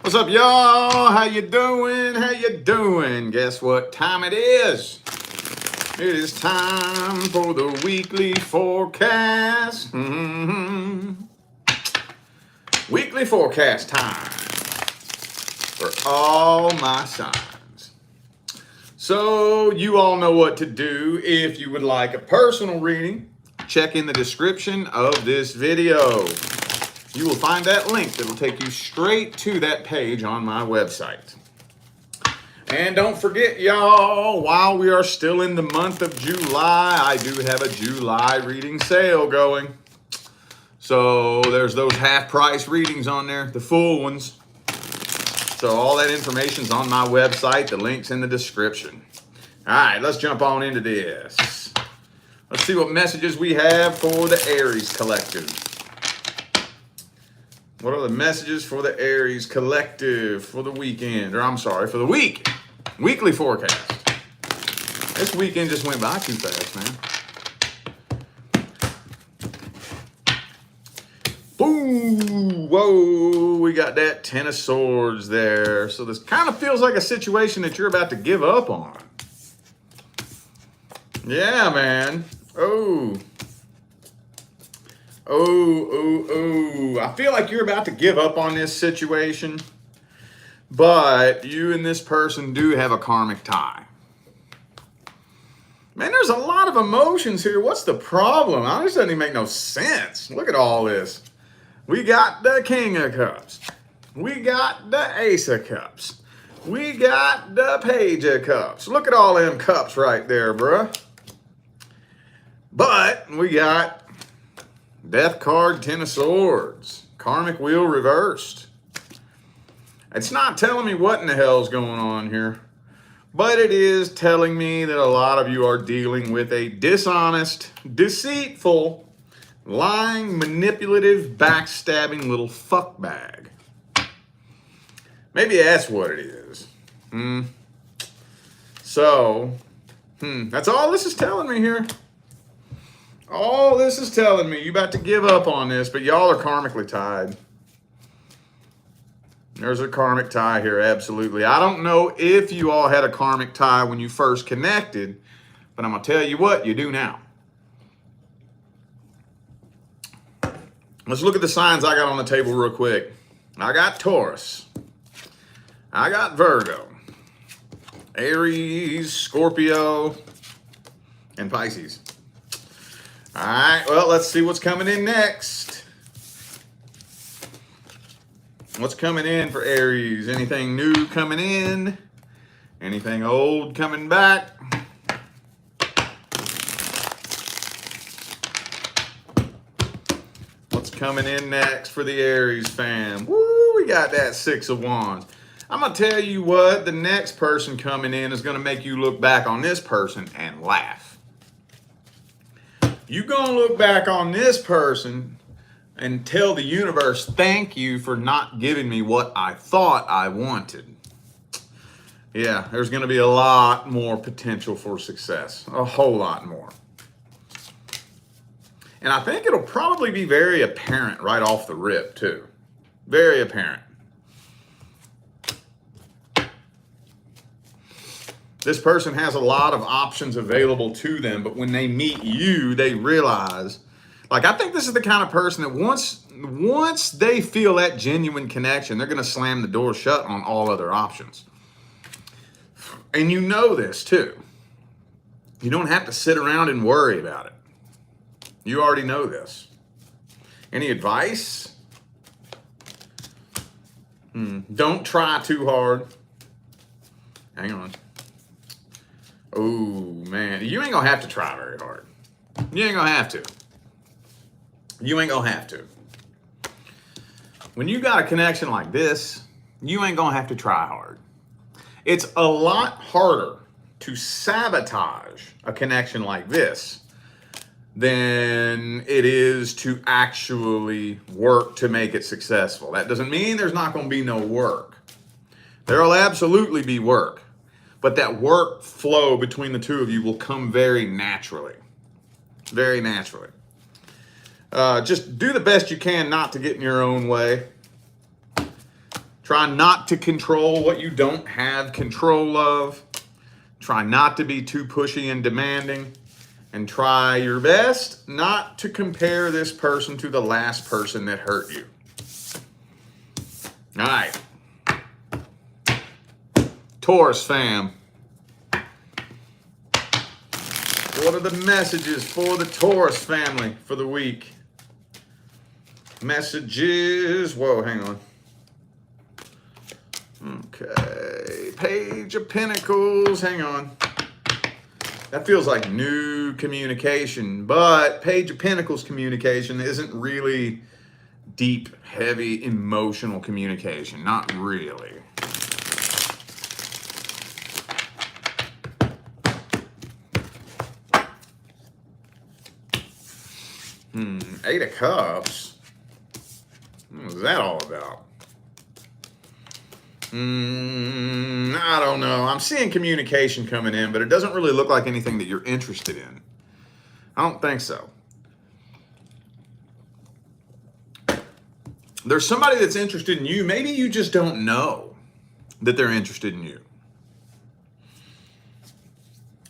What's up, y'all? How you doing? How you doing? Guess what time it is? It is time for the weekly forecast. Weekly forecast time for all my signs. So you all know what to do. If you would like a personal reading, check in the description of this video. You will find that link that will take you straight to that page on my website. And don't forget, y'all, while we are still in the month of July, I do have a July reading sale going. So there's those half-price readings on there, the full ones. So all that information's on my website. The link's in the description. All right, let's jump on into this. Let's see what messages we have for the Aries collective. What are the messages for the Aries collective for the weekend? Or I'm sorry, for the week. Weekly forecast. This weekend just went by too fast, man. Boom! Whoa! We got that Ten of Swords there. So this kind of feels like a situation that you're about to give up on. Yeah, man. Oh. I feel like you're about to give up on this situation, but you and this person do have a karmic tie. Man, there's a lot of emotions here. What's the problem? This doesn't even make no sense. Look at all this. We got the King of Cups. We got the Ace of Cups. We got the Page of Cups. Look at all them cups right there, bruh. But we got Death card, Ten of Swords, karmic wheel reversed. It's not telling me what in the hell's going on here, but it is telling me that a lot of you are dealing with a dishonest, deceitful, lying, manipulative, backstabbing little fuckbag. Maybe that's what it is. So, that's all this is telling me here. All this is telling me, you about to give up on this, but y'all are karmically tied. There's a karmic tie here, absolutely. I don't know if you all had a karmic tie when you first connected, but I'm going to tell you what, you do now. Let's look at the signs I got on the table real quick. I got Taurus. I got Virgo. Aries, Scorpio, and Pisces. All right, well, let's see what's coming in next. What's coming in for Aries? Anything new coming in? Anything old coming back? What's coming in next for the Aries fam? Woo, we got that Six of Wands. I'm going to tell you what, the next person coming in is going to make you look back on this person and laugh. You're going to look back on this person and tell the universe, thank you for not giving me what I thought I wanted. Yeah, there's going to be a lot more potential for success. A whole lot more. And I think it'll probably be very apparent right off the rip, too. Very apparent. This person has a lot of options available to them, but when they meet you, they realize, like, I think this is the kind of person that once they feel that genuine connection, they're going to slam the door shut on all other options. And you know this, too. You don't have to sit around and worry about it. You already know this. Any advice? Don't try too hard. Hang on. Oh, man. You ain't going to have to try very hard. You ain't going to have to. You ain't going to have to. When you got a connection like this, you ain't going to have to try hard. It's a lot harder to sabotage a connection like this than it is to actually work to make it successful. That doesn't mean there's not going to be no work. There will absolutely be work. But that workflow between the two of you will come very naturally. Very naturally. Just do the best you can not to get in your own way. Try not to control what you don't have control of. Try not to be too pushy and demanding. And try your best not to compare this person to the last person that hurt you. All right. Taurus fam. What are the messages for the Taurus family for the week? Messages. Whoa, hang on. Okay. Page of Pentacles. Hang on. That feels like new communication, but Page of Pentacles communication isn't really deep, heavy, emotional communication. Not really. Eight of Cups. What was that all about? I don't know. I'm seeing communication coming in, but it doesn't really look like anything that you're interested in. I don't think so. There's somebody that's interested in you. Maybe you just don't know that they're interested in you.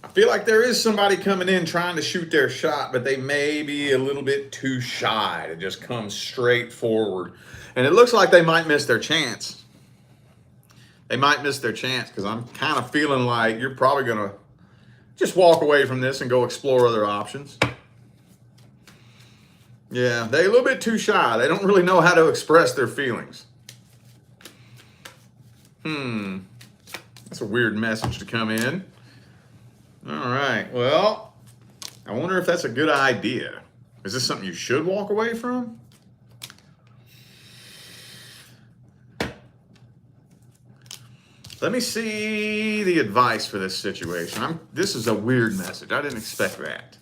I feel like there is somebody coming in trying to shoot their shot, but they may be a little bit too shy to just come straight forward. And it looks like they might miss their chance. They might miss their chance because I'm kind of feeling like you're probably going to just walk away from this and go explore other options. Yeah, they're a little bit too shy. They don't really know how to express their feelings. That's a weird message to come in. All right, well, I wonder if that's a good idea. Is this something you should walk away from? Let me see the advice for this situation. This is a weird message. I didn't expect that.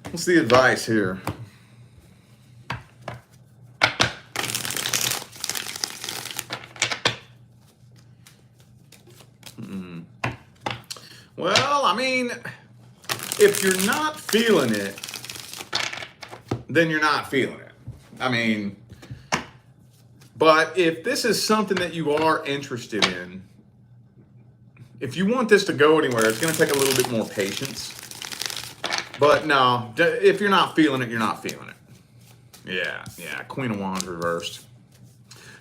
What's the advice here? Well, I mean, if you're not feeling it, then you're not feeling it. I mean, but if this is something that you are interested in, if you want this to go anywhere, it's going to take a little bit more patience. But no, if you're not feeling it, you're not feeling it. Yeah, Queen of Wands reversed.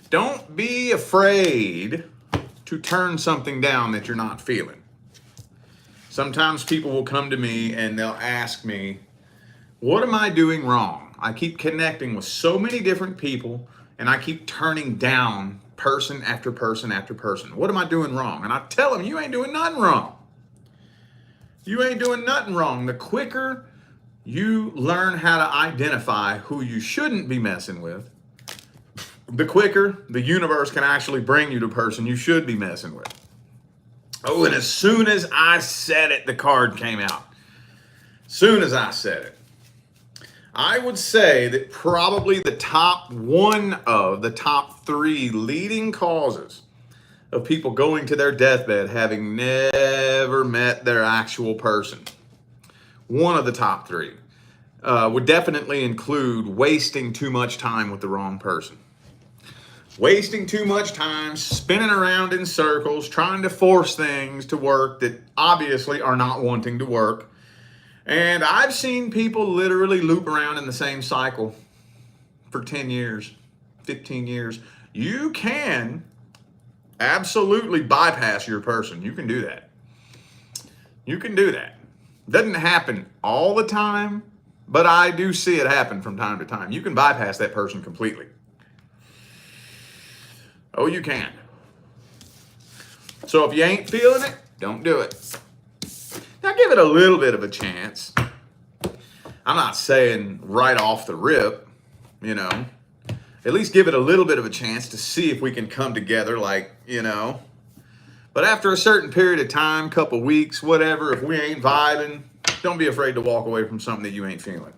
Don't be afraid to turn something down that you're not feeling. Sometimes people will come to me and they'll ask me, what am I doing wrong? I keep connecting with so many different people and I keep turning down person after person after person. What am I doing wrong? And I tell them, you ain't doing nothing wrong. You ain't doing nothing wrong. The quicker you learn how to identify who you shouldn't be messing with, the quicker the universe can actually bring you the person you should be messing with. Oh, and as soon as I said it, the card came out. Soon as I said it. I would say that probably one of the top three leading causes of people going to their deathbed having never met their actual person. One of the top three would definitely include wasting too much time with the wrong person. Wasting too much time, spinning around in circles, trying to force things to work that obviously are not wanting to work. And I've seen people literally loop around in the same cycle for 10 years, 15 years. You can absolutely bypass your person. You can do that. You can do that. Doesn't happen all the time, but I do see it happen from time to time. You can bypass that person completely. Oh, you can. So if you ain't feeling it, don't do it. Now give it a little bit of a chance. I'm not saying right off the rip, you know. At least give it a little bit of a chance to see if we can come together, like, you know. But after a certain period of time, couple weeks, whatever, if we ain't vibing, don't be afraid to walk away from something that you ain't feeling.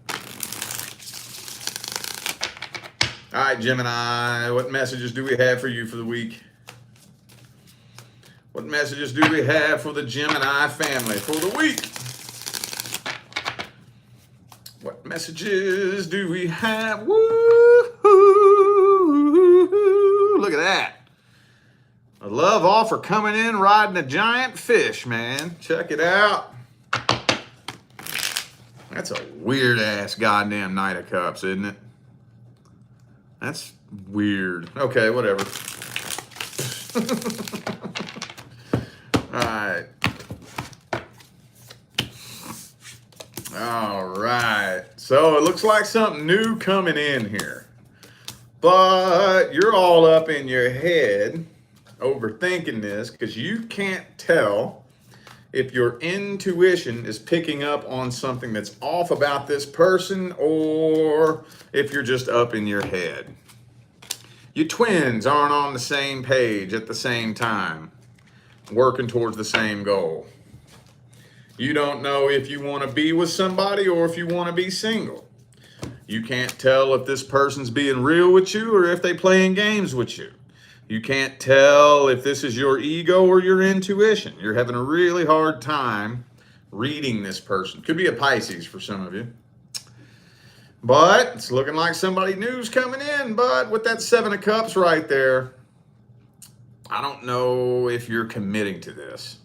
All right, Gemini, what messages do we have for you for the week? What messages do we have for the Gemini family for the week? What messages do we have? Woo-hoo! Look at that. A love offer coming in riding a giant fish, man. Check it out. That's a weird-ass goddamn Knight of Cups, isn't it? That's weird. Okay, whatever. Alright. Alright. So it looks like something new coming in here. But you're all up in your head overthinking this because you can't tell if your intuition is picking up on something that's off about this person or if you're just up in your head. Your twins aren't on the same page at the same time, working towards the same goal. You don't know if you want to be with somebody or if you want to be single. You can't tell if this person's being real with you or if they're playing games with you. You can't tell if this is your ego or your intuition. You're having a really hard time reading this person. Could be a Pisces for some of you. But it's looking like somebody new's coming in. But with that Seven of Cups right there, I don't know if you're committing to this.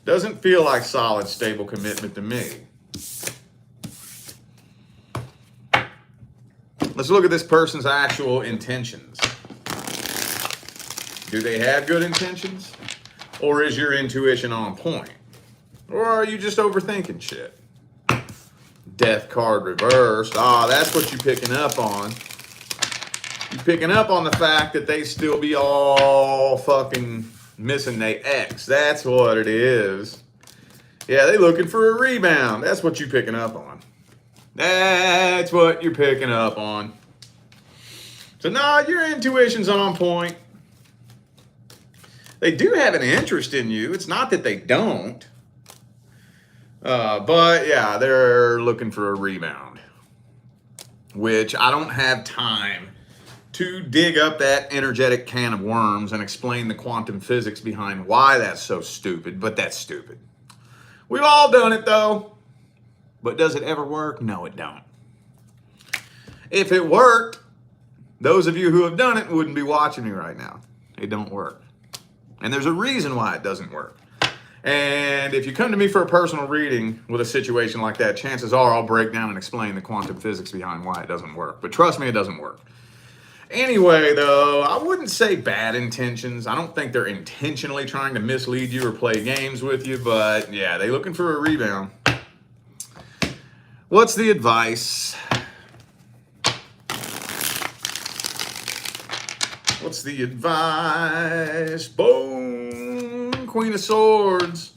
Doesn't feel like solid, stable commitment to me. Let's look at this person's actual intentions. Do they have good intentions? Or is your intuition on point? Or are you just overthinking shit? Death card reversed. Ah, that's what you're picking up on. You're picking up on the fact that they still be all fucking missing their ex. That's what it is. Yeah, they looking for a rebound. That's what you're picking up on. That's what you're picking up on. So, nah, your intuition's on point. They do have an interest in you. It's not that they don't. But, yeah, they're looking for a rebound. Which I don't have time to dig up that energetic can of worms and explain the quantum physics behind why that's so stupid. But that's stupid. We've all done it, though. But does it ever work? No, it don't. If it worked, those of you who have done it wouldn't be watching me right now. It don't work. And there's a reason why it doesn't work. And if you come to me for a personal reading with a situation like that, chances are I'll break down and explain the quantum physics behind why it doesn't work. But trust me, it doesn't work. Anyway, though, I wouldn't say bad intentions. I don't think they're intentionally trying to mislead you or play games with you. But yeah, they're looking for a rebound. What's the advice? What's the advice? Boom! Queen of Swords.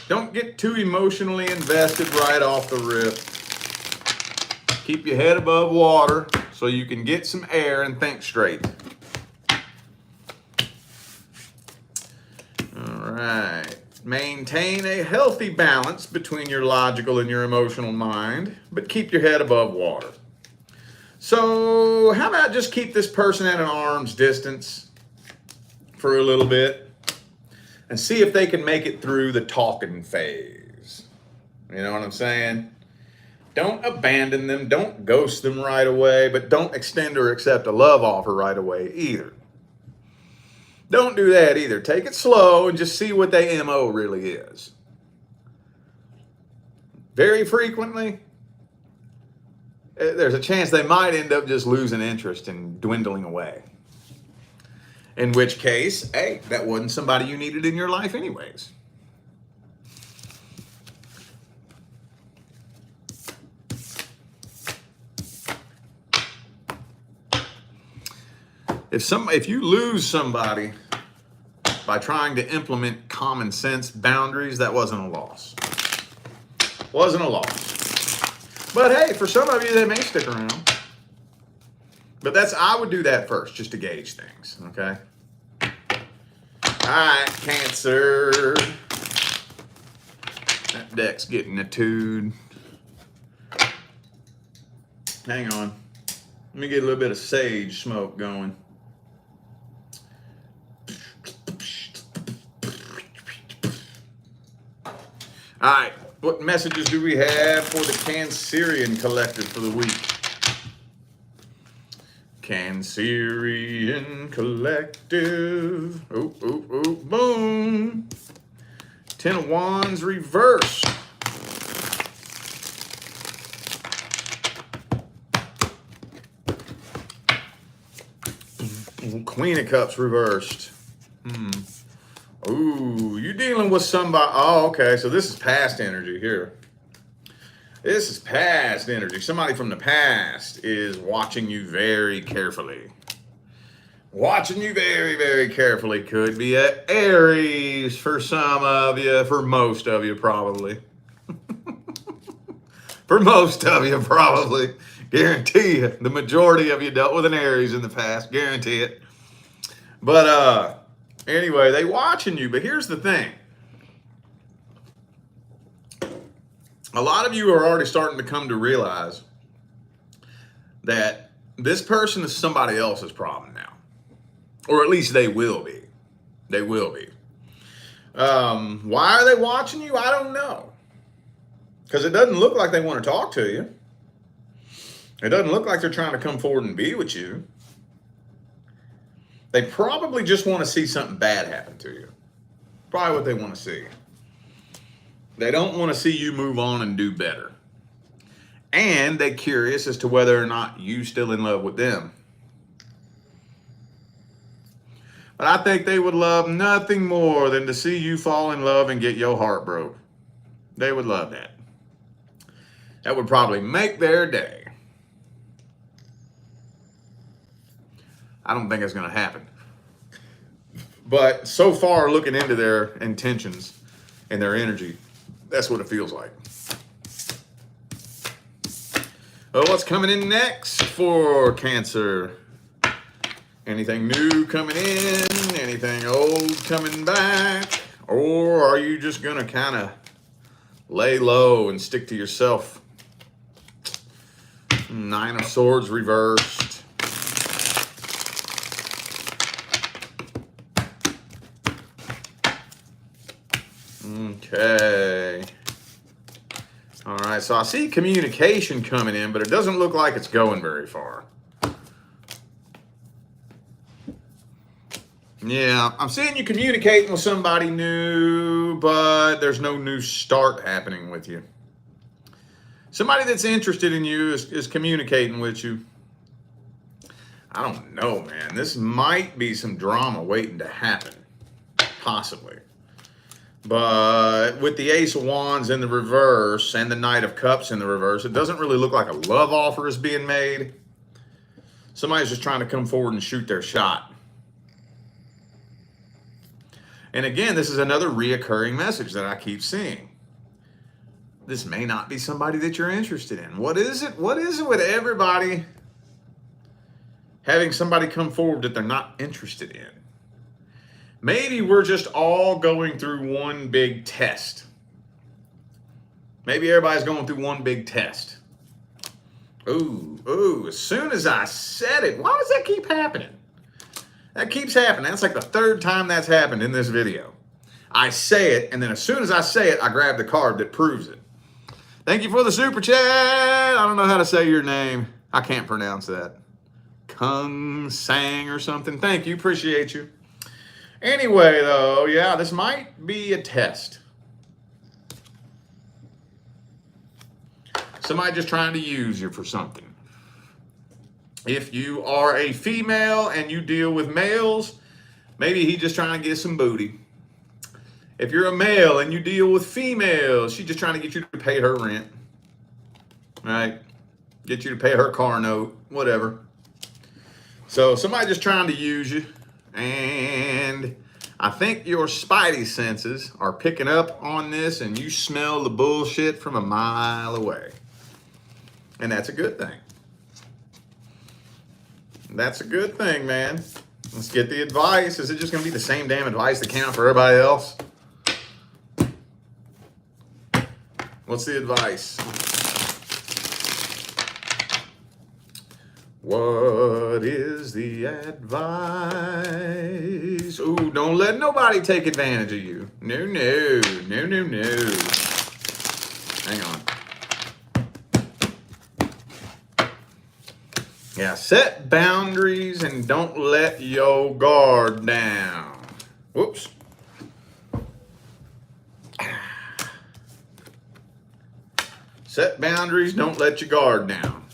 Don't get too emotionally invested right off the rip. Keep your head above water so you can get some air and think straight. All right. Maintain a healthy balance between your logical and your emotional mind, but keep your head above water. So how about just keep this person at an arm's distance for a little bit and see if they can make it through the talking phase. You know what I'm saying? Don't abandon them. Don't ghost them right away, but don't extend or accept a love offer right away either. Don't do that either. Take it slow and just see what their MO really is. Very frequently, there's a chance they might end up just losing interest and dwindling away. In which case, hey, that wasn't somebody you needed in your life anyways. If you lose somebody by trying to implement common sense boundaries, that wasn't a loss. Wasn't a loss. But hey, for some of you, they may stick around. But I would do that first, just to gauge things, okay? All right, Cancer. That deck's getting attuned. Hang on. Let me get a little bit of sage smoke going. All right, what messages do we have for the Cancerian collective for the week? Cancerian collective. Oh, oh, oh, boom. 10 of Wands reversed. Queen of Cups reversed. Ooh, you dealing with somebody. Oh, okay. So this is past energy here. This is past energy. Somebody from the past is watching you very carefully. Watching you very, very carefully. Could be an Aries for some of you, for most of you probably. For most of you probably. Guarantee you. The majority of you dealt with an Aries in the past. Guarantee it. But anyway, they watching you. But here's the thing. A lot of you are already starting to come to realize that this person is somebody else's problem now. Or at least they will be. They will be. Why are they watching you? I don't know. Because it doesn't look like they want to talk to you. It doesn't look like they're trying to come forward and be with you. They probably just want to see something bad happen to you. Probably what they want to see. They don't want to see you move on and do better. And they're curious as to whether or not you're still in love with them. But I think they would love nothing more than to see you fall in love and get your heart broke. They would love that. That would probably make their day. I don't think it's going to happen. But so far, looking into their intentions and their energy, that's what it feels like. Well, what's coming in next for Cancer? Anything new coming in? Anything old coming back? Or are you just going to kind of lay low and stick to yourself? 9 of Swords reversed. Okay. All right, so I see communication coming in, but it doesn't look like it's going very far. Yeah, I'm seeing you communicating with somebody new, but there's no new start happening with you. Somebody that's interested in you is communicating with you. I don't know, man. This might be some drama waiting to happen. Possibly. But with the Ace of Wands in the reverse and the Knight of Cups in the reverse, it doesn't really look like a love offer is being made. Somebody's just trying to come forward and shoot their shot. And again, this is another reoccurring message that I keep seeing. This may not be somebody that you're interested in. What is it? What is it with everybody having somebody come forward that they're not interested in? Maybe we're just all going through one big test. Maybe everybody's going through one big test. Ooh, as soon as I said it, why does that keep happening? That keeps happening. That's like the 3rd time that's happened in this video. I say it, and then as soon as I say it, I grab the card that proves it. Thank you for the super chat. I don't know how to say your name. I can't pronounce that. Kung Sang or something. Thank you. Appreciate you. Anyway, though, yeah, this might be a test. Somebody just trying to use you for something. If you are a female and you deal with males, maybe he's just trying to get some booty. If you're a male and you deal with females, she's just trying to get you to pay her rent. Right? Get you to pay her car note, whatever. So somebody just trying to use you. And I think your spidey senses are picking up on this and you smell the bullshit from a mile away. And that's a good thing. That's a good thing, man. Let's get the advice. Is it just going to be the same damn advice that came out for everybody else? What's the advice? What is the advice? Ooh, don't let nobody take advantage of you. No. Hang on. Yeah, set boundaries and don't let your guard down. Whoops. Set boundaries, don't let your guard down.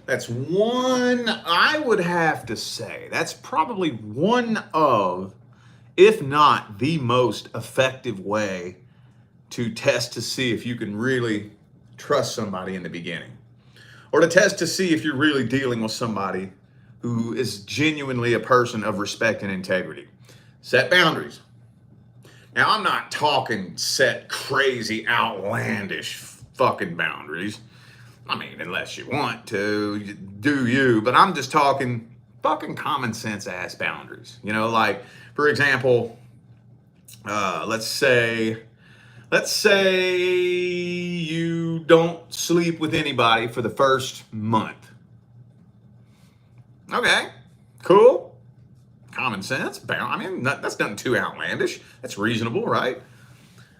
That's one, I would have to say, that's probably one of, if not the most effective way to test to see if you can really trust somebody in the beginning. Or to test to see if you're really dealing with somebody who is genuinely a person of respect and integrity. Set boundaries. Now, I'm not talking set crazy, outlandish fucking boundaries. I mean, unless you want to, do you. But I'm just talking fucking common sense ass boundaries. You know, like, for example, let's say you don't sleep with anybody for the first month. Okay, cool. Common sense. I mean, that's nothing too outlandish. That's reasonable, right?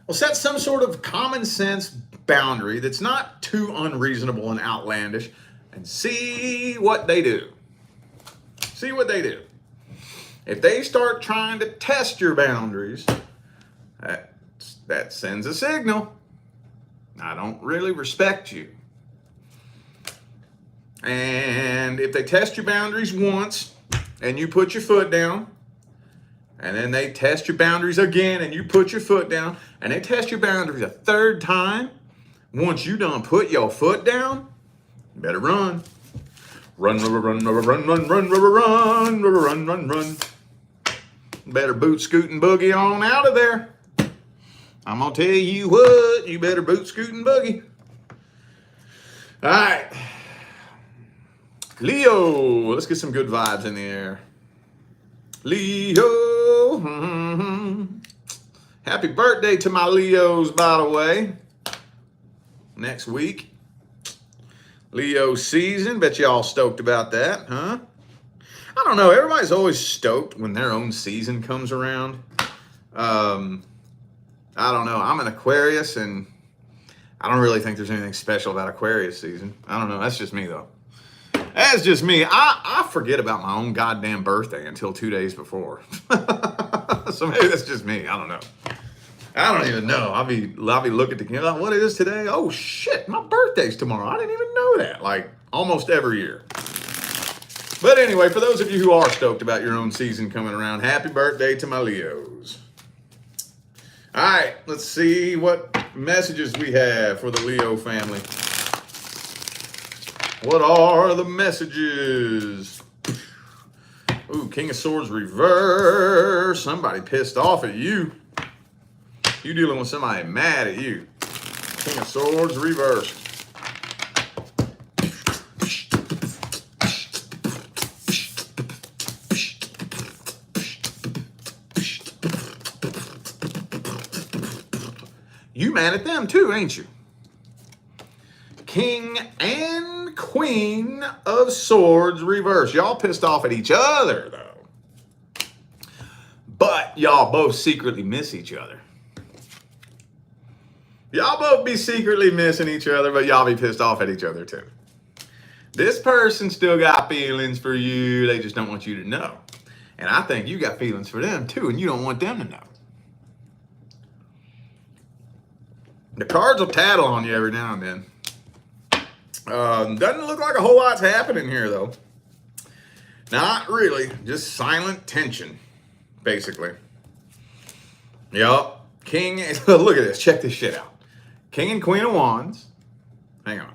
Well, set some sort of common sense boundary that's not too unreasonable and outlandish and see what they do. See what they do. If they start trying to test your boundaries, that sends a signal. I don't really respect you. And if they test your boundaries once and you put your foot down, and then they test your boundaries again and you put your foot down, and they test your boundaries a third time, once you done put your foot down, you better run. Run, run, run, run, run, run, run, run, run, run, run, run. Better boot, scoot, and boogie on out of there. I'm gonna tell you what, you better boot, scoot, and boogie. All right. Leo, let's get some good vibes in the air. Leo. Happy birthday to my Leos, by the way. Next week. Leo season. Bet you all stoked about that, huh? I don't know. Everybody's always stoked when their own season comes around. I don't know. I'm an Aquarius, and I don't really think there's anything special about Aquarius season. I don't know. That's just me, though. That's just me. I forget about my own goddamn birthday until 2 days before. So maybe that's just me. I don't know. I don't even know. I'll be looking at the calendar. What is today? Oh shit, my birthday's tomorrow. I didn't even know that. Like almost every year. But anyway, for those of you who are stoked about your own season coming around, happy birthday to my Leos. All right, let's see what messages we have for the Leo family. What are the messages? Ooh, King of Swords reverse. Somebody pissed off at you. You dealing with somebody mad at you. King of Swords reverse. You mad at them too, ain't you? King and Queen of Swords reverse. Y'all pissed off at each other, though. But y'all both secretly miss each other. Y'all both be secretly missing each other, but y'all be pissed off at each other, too. This person still got feelings for you. They just don't want you to know. And I think you got feelings for them, too, and you don't want them to know. The cards will tattle on you every now and then. Doesn't look like a whole lot's happening here, though. Not really. Just silent tension, basically. Yup. King, look at this. Check this shit out. King and Queen of Wands. Hang on.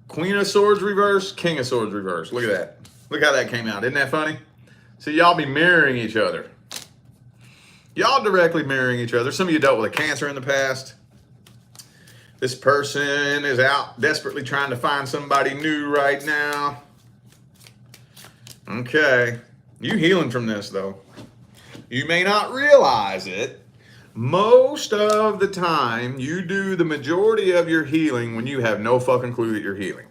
Queen of Swords reverse, King of Swords reverse. Look at that. Look how that came out. Isn't that funny? See, y'all be mirroring each other. Y'all directly mirroring each other. Some of you dealt with a Cancer in the past. This person is out desperately trying to find somebody new right now. Okay. You healing from this, though. You may not realize it. Most of the time, you do the majority of your healing when you have no fucking clue that you're healing.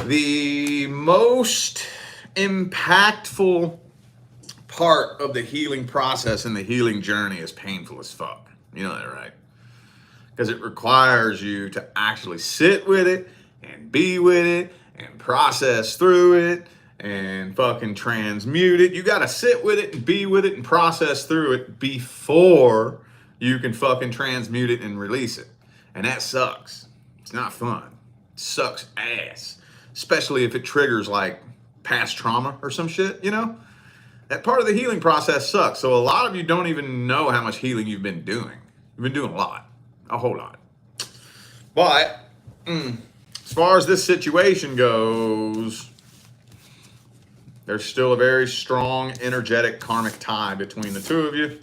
The most impactful part of the healing process and the healing journey is painful as fuck. You know that, right? Because it requires you to actually sit with it and be with it and process through it and fucking transmute it. You got to sit with it and be with it and process through it before you can fucking transmute it and release it. And that sucks. It's not fun. It sucks ass. Especially if it triggers like past trauma or some shit, you know? That part of the healing process sucks. So a lot of you don't even know how much healing you've been doing. You've been doing a lot. A whole lot. But as far as this situation goes, there's still a very strong, energetic, karmic tie between the two of you.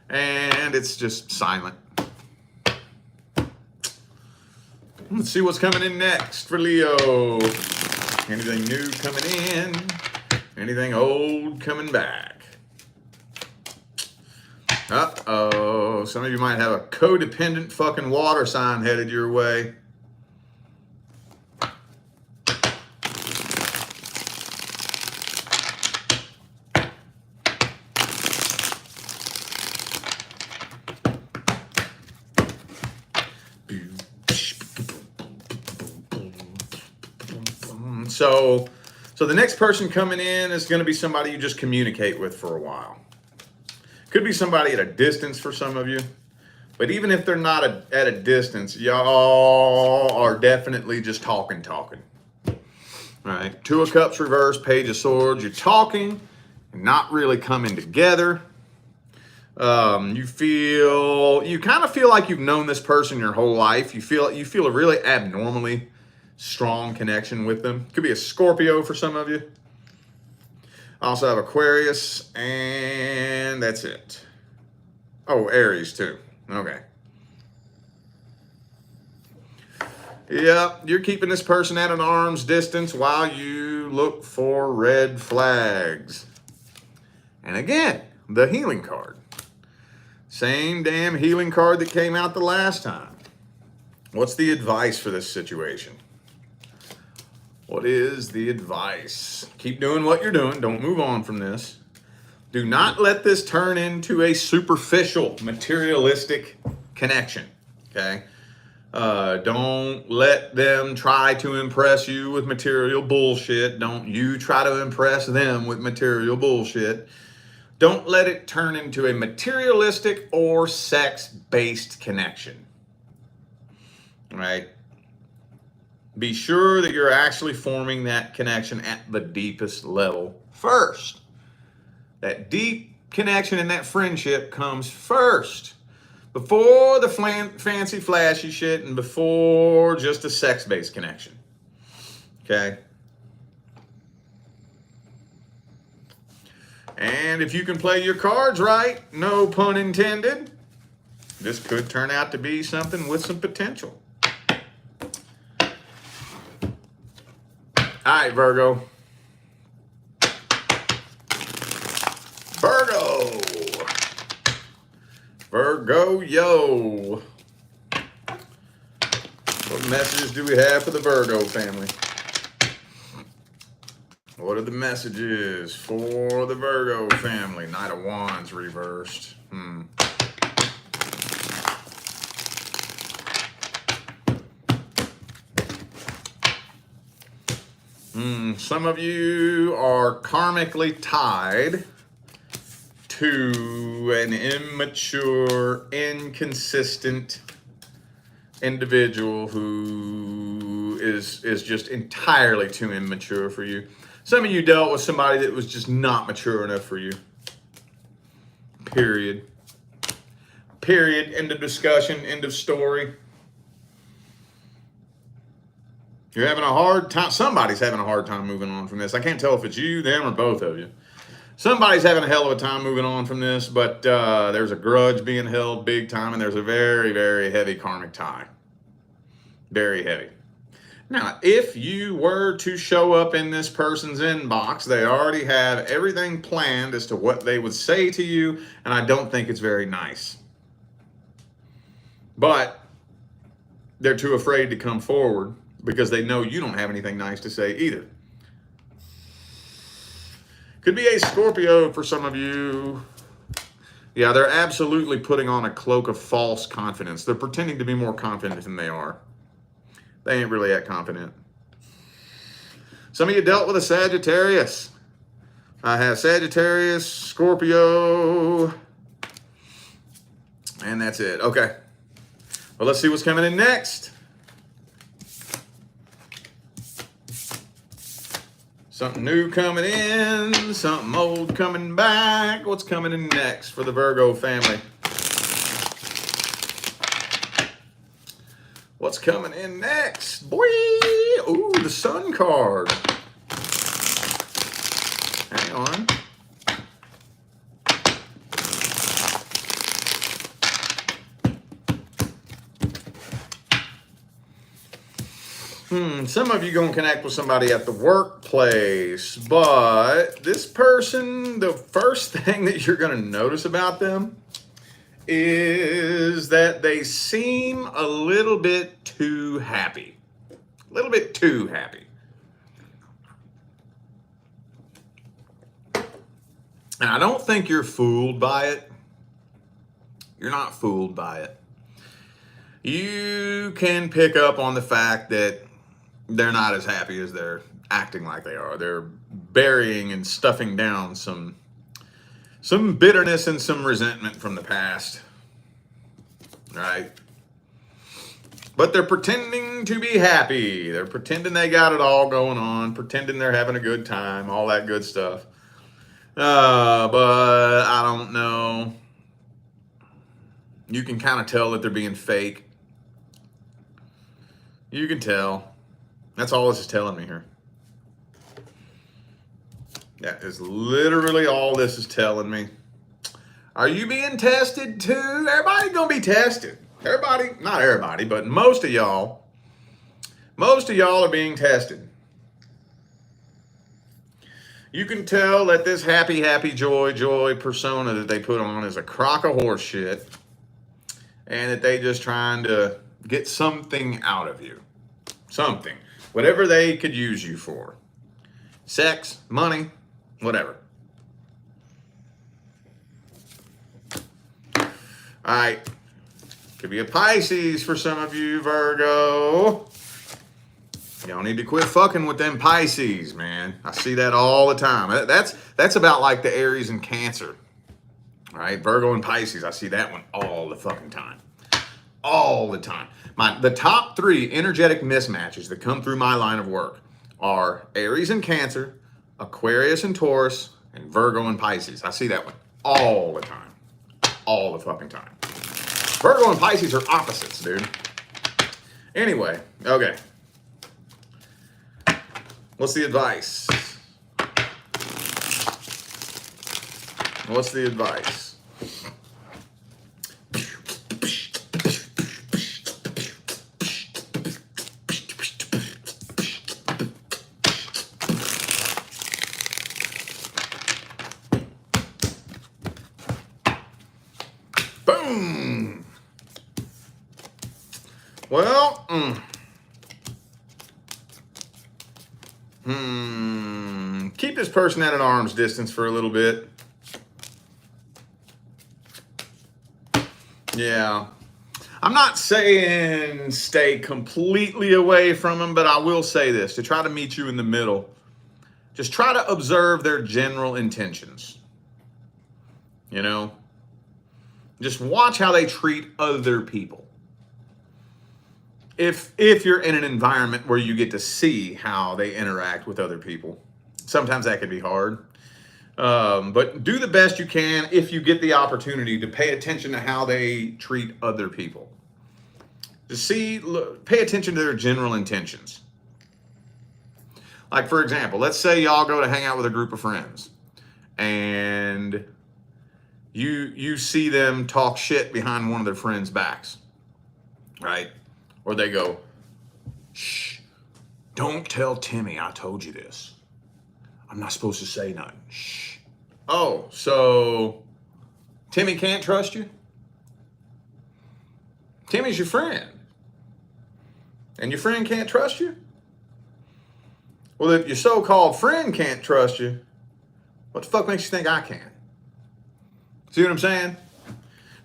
And it's just silent. Let's see what's coming in next for Leo. Anything new coming in? Anything old coming back? Uh-oh. Some of you might have a codependent fucking water sign headed your way. So the next person coming in is going to be somebody you just communicate with for a while. Could be somebody at a distance for some of you. But even if they're not at a distance, y'all are definitely just talking. All right. Two of Cups reverse, Page of Swords. You're talking and not really coming together. You kind of feel like you've known this person your whole life. You feel a really abnormally strong connection with them. Could be a Scorpio for some of you. I also have Aquarius, and that's it. Oh, Aries too. Okay. Yeah, you're keeping this person at an arm's distance while you look for red flags. And again, the healing card. Same damn healing card that came out the last time. What's the advice for this situation? What is the advice? Keep doing what you're doing. Don't move on from this. Do not let this turn into a superficial, materialistic connection, okay? Don't let them try to impress you with material bullshit. Don't you try to impress them with material bullshit. Don't let it turn into a materialistic or sex-based connection, right? Be sure that you're actually forming that connection at the deepest level first. That deep connection and that friendship comes first. Before the fancy, flashy shit and before just a sex-based connection. Okay? And if you can play your cards right, no pun intended, this could turn out to be something with some potential. All right, Virgo. Virgo, yo. What messages do we have for the Virgo family? What are the messages for the Virgo family? Knight of Wands reversed. Some of you are karmically tied to an immature, inconsistent individual who is just entirely too immature for you. Some of you dealt with somebody that was just not mature enough for you. Period. End of discussion. End of story. You're having a hard time. Somebody's having a hard time moving on from this. I can't tell if it's you, them, or both of you. Somebody's having a hell of a time moving on from this, but there's a grudge being held big time, and there's a very, very heavy karmic tie. Very heavy. Now, if you were to show up in this person's inbox, they already have everything planned as to what they would say to you, and I don't think it's very nice. But they're too afraid to come forward because they know you don't have anything nice to say either. Could be a Scorpio for some of you. Yeah, they're absolutely putting on a cloak of false confidence. They're pretending to be more confident than they are. They ain't really that confident. Some of you dealt with a Sagittarius. I have Sagittarius, Scorpio, and that's it. Okay. Well, let's see what's coming in next. Something new coming in, something old coming back. What's coming in next for the Virgo family? What's coming in next? Boy! Ooh, the Sun card. Hang on. Some of you going to connect with somebody at the workplace, but this person, the first thing that you're going to notice about them is that they seem a little bit too happy. A little bit too happy. And I don't think you're fooled by it. You're not fooled by it. You can pick up on the fact that they're not as happy as they're acting like they are. They're burying and stuffing down some bitterness and some resentment from the past, right? But they're pretending to be happy. They're pretending they got it all going on, pretending they're having a good time, all that good stuff. But I don't know. You can kind of tell that they're being fake. You can tell. That's all this is telling me here. That is literally all this is telling me. Are you being tested too? Everybody's going to be tested. Everybody, not everybody, but most of y'all are being tested. You can tell that this happy, happy, joy persona that they put on is a crock of horse shit, and that they just trying to get something out of you. Something. Whatever they could use you for. Sex, money, whatever. All right. Could be a Pisces for some of you, Virgo. Y'all need to quit fucking with them Pisces, man. I see that all the time. That's about like the Aries and Cancer. All right, Virgo and Pisces. I see that one all the fucking time. All the time. The top 3 energetic mismatches that come through my line of work are Aries and Cancer, Aquarius and Taurus, and Virgo and Pisces. I see that one all the time. All the fucking time. Virgo and Pisces are opposites, dude. Anyway, okay. What's the advice? What's the advice? Boom. Well, keep this person at an arm's distance for a little bit. Yeah. I'm not saying stay completely away from them, but I will say this, to try to meet you in the middle. Just try to observe their general intentions. You know? Just watch how they treat other people. If you're in an environment where you get to see how they interact with other people, sometimes that can be hard. But do the best you can if you get the opportunity to pay attention to how they treat other people. Just pay attention to their general intentions. Like, for example, let's say y'all go to hang out with a group of friends and you see them talk shit behind one of their friends' backs, right? Or they go, shh, don't tell Timmy I told you this. I'm not supposed to say nothing. Shh. Oh, so Timmy can't trust you? Timmy's your friend. And your friend can't trust you? Well, if your so-called friend can't trust you, what the fuck makes you think I can? See what I'm saying?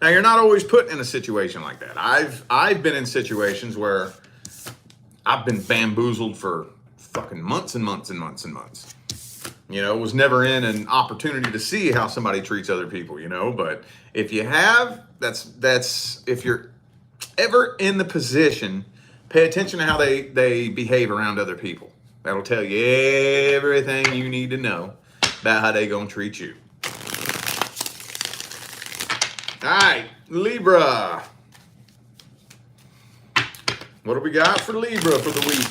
Now, you're not always put in a situation like that. I've been in situations where I've been bamboozled for fucking months and months and months and months. You know, was never in an opportunity to see how somebody treats other people, you know, but if you have, that's if you're ever in the position, pay attention to how they behave around other people. That'll tell you everything you need to know about how they gonna treat you. All right, Libra. What do we got for Libra for the week?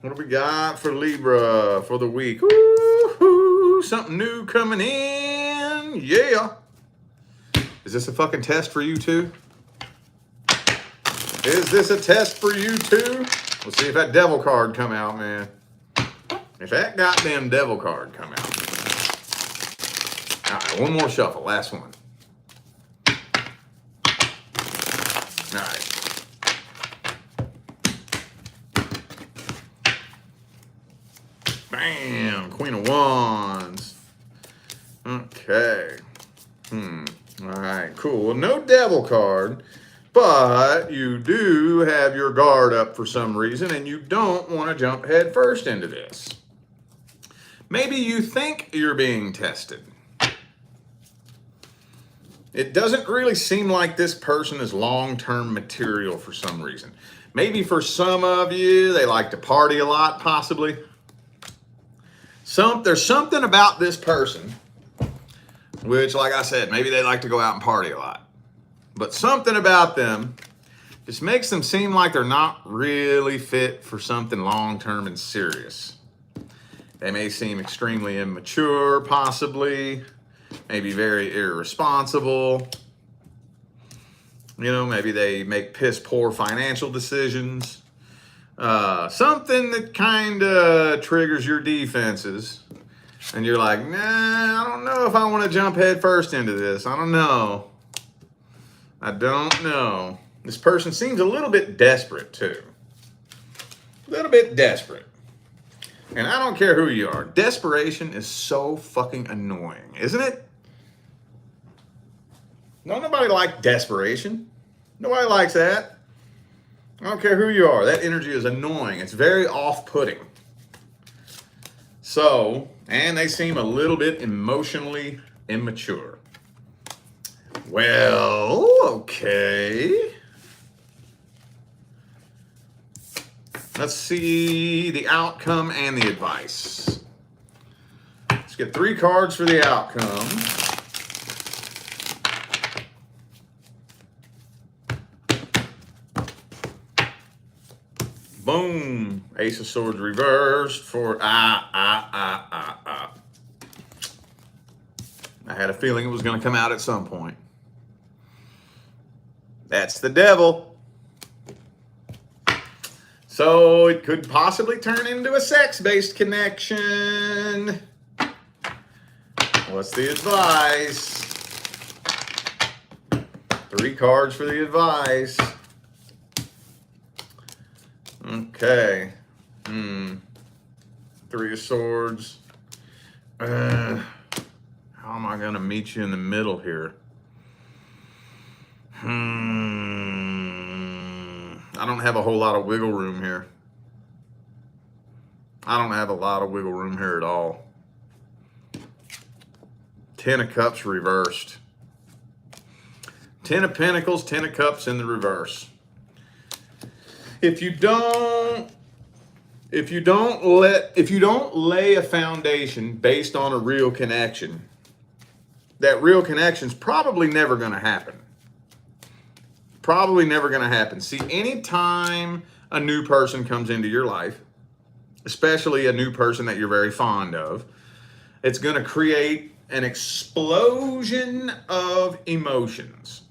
What do we got for Libra for the week? Woo-hoo, something new coming in. Yeah. Is this a fucking test for you too? Is this a test for you too? Let's see if that devil card come out, man. If that goddamn devil card come out. All right, one more shuffle, last one. All right. Bam, Queen of Wands. Okay. All right, cool. Well, no devil card, but you do have your guard up for some reason, and you don't want to jump head first into this. Maybe you think you're being tested. It doesn't really seem like this person is long-term material for some reason. Maybe for some of you, they like to party a lot, possibly. There's something about this person, which, like I said, maybe they like to go out and party a lot. But something about them just makes them seem like they're not really fit for something long-term and serious. They may seem extremely immature, possibly. Maybe very irresponsible. You know, maybe they make piss poor financial decisions. Something that kind of triggers your defenses. And you're like, nah, I don't know if I want to jump head first into this. I don't know. This person seems a little bit desperate too. A little bit desperate. And I don't care who you are. Desperation is so fucking annoying, isn't it? Don't nobody like desperation. Nobody likes that. I don't care who you are. That energy is annoying. It's very off-putting. So, and they seem a little bit emotionally immature. Well, okay. Let's see the outcome and the advice. Let's get 3 cards for the outcome. Boom. Ace of Swords reversed for I had a feeling it was going to come out at some point. That's the devil. So it could possibly turn into a sex-based connection. What's the advice? 3 cards for the advice. Okay. 3 of Swords. How am I going to meet you in the middle here? I don't have a whole lot of wiggle room here. I don't have a lot of wiggle room here at all. 10 of Cups reversed. 10 of Pentacles, 10 of Cups in the reverse. If you don't lay a foundation based on a real connection, that real connection's probably never going to happen. Probably never going to happen. See, anytime a new person comes into your life, especially a new person that you're very fond of, it's going to create an explosion of emotions,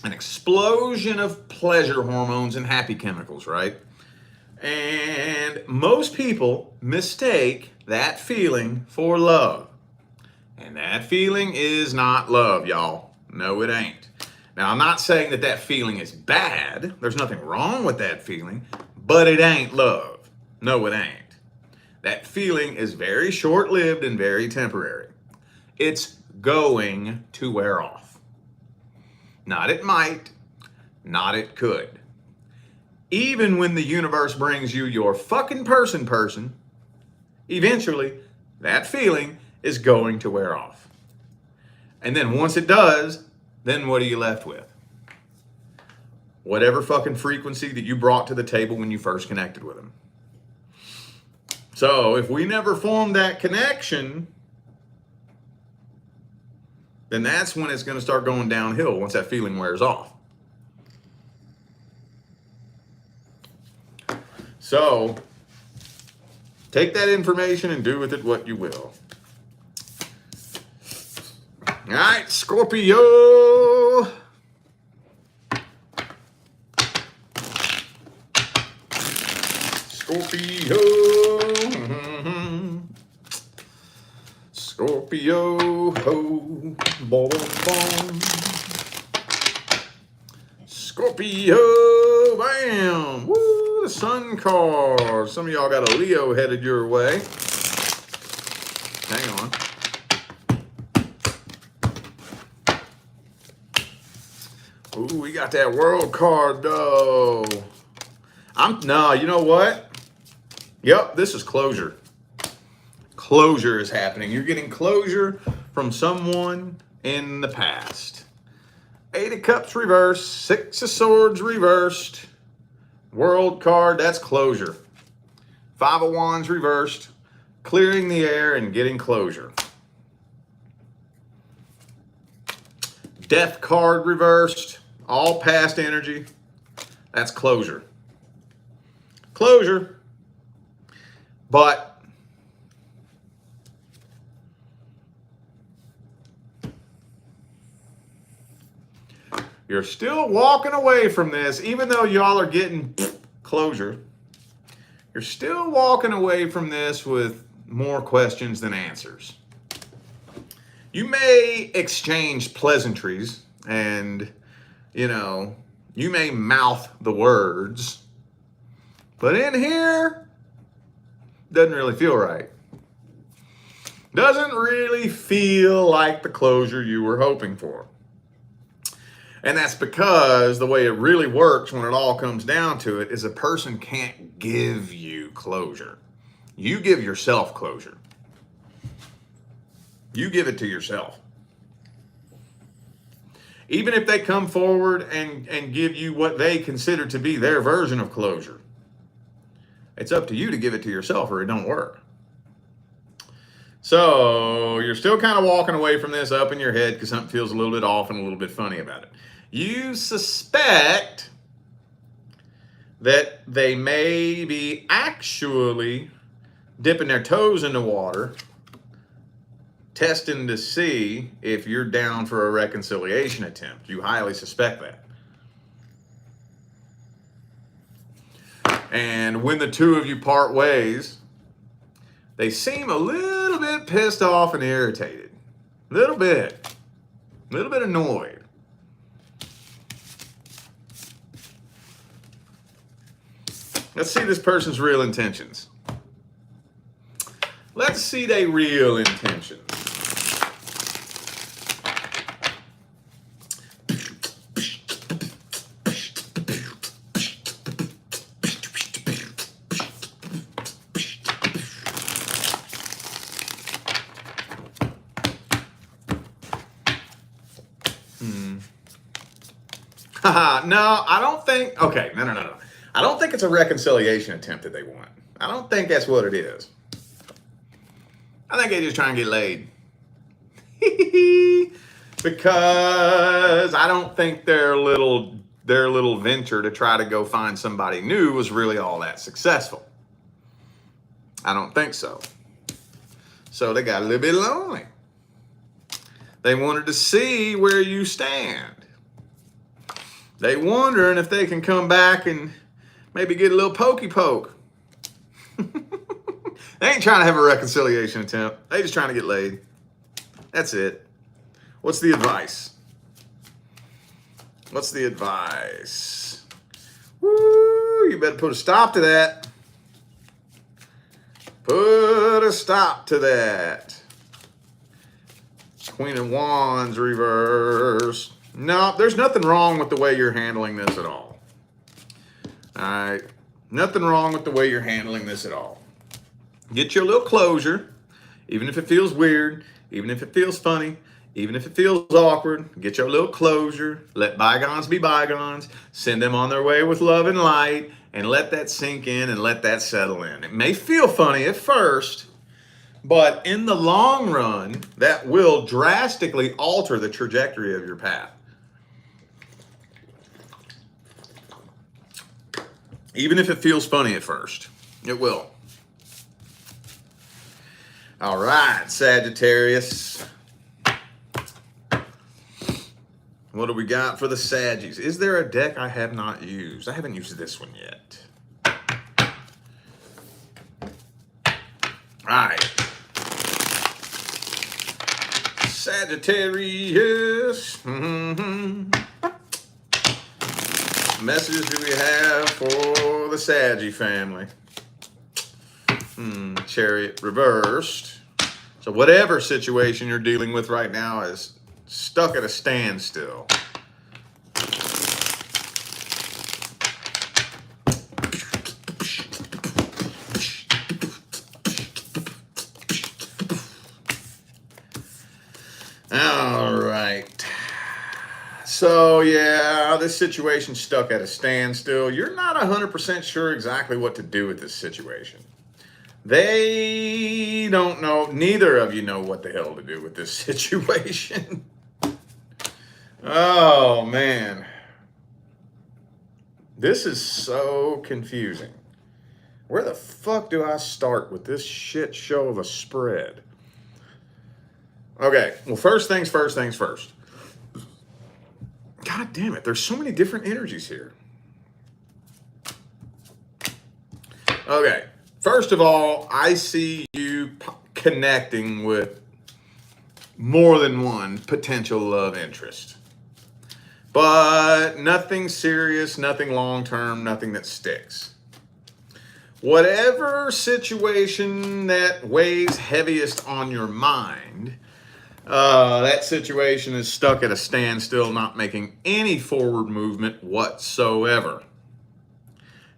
an explosion of pleasure hormones and happy chemicals, right? And most people mistake that feeling for love. And that feeling is not love, y'all. No, it ain't. Now, I'm not saying that that feeling is bad. There's nothing wrong with that feeling, but it ain't love. No, it ain't. That feeling is very short-lived and very temporary. It's going to wear off. Not it might, not it could. even when the universe brings you your fucking person, eventually that feeling is going to wear off. And then once it does, then what are you left with? Whatever fucking frequency that you brought to the table when you first connected with them. So if we never formed that connection, then that's when it's going to start going downhill once that feeling wears off. So take that information and do with it what you will. All right, Scorpio. Scorpio. Scorpio. Ho. Bom, bom. Scorpio. Bam. Woo, the sun card. Some of y'all got a Leo headed your way. Hang on. Ooh, we got that world card though. No, you know what? Yep, this is closure. Closure is happening. You're getting closure from someone in the past. 8 of Cups reversed, 6 of Swords reversed. World card, that's closure. 5 of Wands reversed, clearing the air and getting closure. Death card reversed, all past energy. That's closure. Closure. But you're still walking away from this, even though y'all are getting closure. You're still walking away from this with more questions than answers. You may exchange pleasantries and, you may mouth the words, but in here, doesn't really feel right. Doesn't really feel like the closure you were hoping for. And that's because the way it really works when it all comes down to it is a person can't give you closure. You give yourself closure. You give it to yourself. Even if they come forward and give you what they consider to be their version of closure, it's up to you to give it to yourself or it don't work. So you're still kind of walking away from this up in your head because something feels a little bit off and a little bit funny about it. You suspect that they may be actually dipping their toes in the water, testing to see if you're down for a reconciliation attempt. You highly suspect that. And when the two of you part ways, they seem a little bit pissed off and irritated. A little bit annoyed. Let's see this person's real intentions. Let's see their real intentions. No, I don't think, okay, no. I don't think it's a reconciliation attempt that they want. I don't think that's what it is. I think they're just trying to get laid. Because I don't think their little venture to try to go find somebody new was really all that successful. I don't think so. So they got a little bit lonely. They wanted to see where you stand. They wondering if they can come back and maybe get a little pokey poke. They ain't trying to have a reconciliation attempt. They just trying to get laid. That's it. What's the advice? What's the advice? Woo, you better put a stop to that. Put a stop to that. Queen of Wands reverse. No, there's nothing wrong with the way you're handling this at all. All right? Nothing wrong with the way you're handling this at all. Get your little closure, even if it feels weird, even if it feels funny, even if it feels awkward. Get your little closure. Let bygones be bygones. Send them on their way with love and light, and let that sink in and let that settle in. It may feel funny at first, but in the long run, that will drastically alter the trajectory of your path. Even if it feels funny at first, it will. All right, Sagittarius. What do we got for the Saggies? Is there a deck I have not used? I haven't used this one yet. All right. Sagittarius. Messages do we have for the Saggy family? Chariot reversed. So whatever situation you're dealing with right now is stuck at a standstill. All right. So yeah, this situation's stuck at a standstill. You're not 100% sure exactly what to do with this situation. They don't know, neither of you know what the hell to do with this situation. Oh man. This is so confusing. Where the fuck do I start with this shit show of a spread? Okay, well, first things first. God damn it, there's so many different energies here. Okay, first of all, I see you connecting with more than one potential love interest. But nothing serious, nothing long-term, nothing that sticks. Whatever situation that weighs heaviest on your mind, that situation is stuck at a standstill, not making any forward movement whatsoever.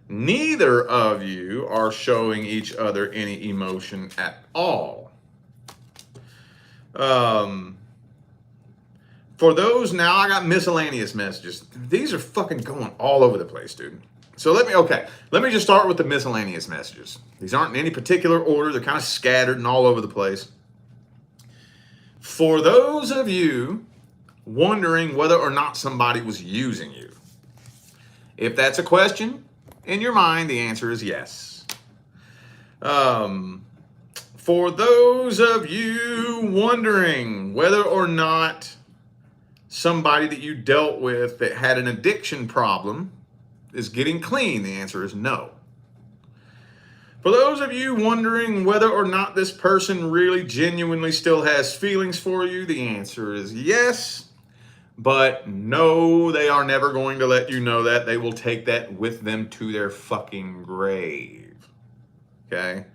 Neither of you are showing each other any emotion at all. For those, now I got miscellaneous messages. These are fucking going all over the place, dude. So let me just start with the miscellaneous messages. These aren't in any particular order. They're kind of scattered and all over the place. For those of you wondering whether or not somebody was using you, if that's a question in your mind, the answer is yes. For those of you wondering whether or not somebody that you dealt with that had an addiction problem is getting clean, the answer is no. For those of you wondering whether or not this person really genuinely still has feelings for you, the answer is yes. But no, they are never going to let you know that. They will take that with them to their fucking grave. Okay?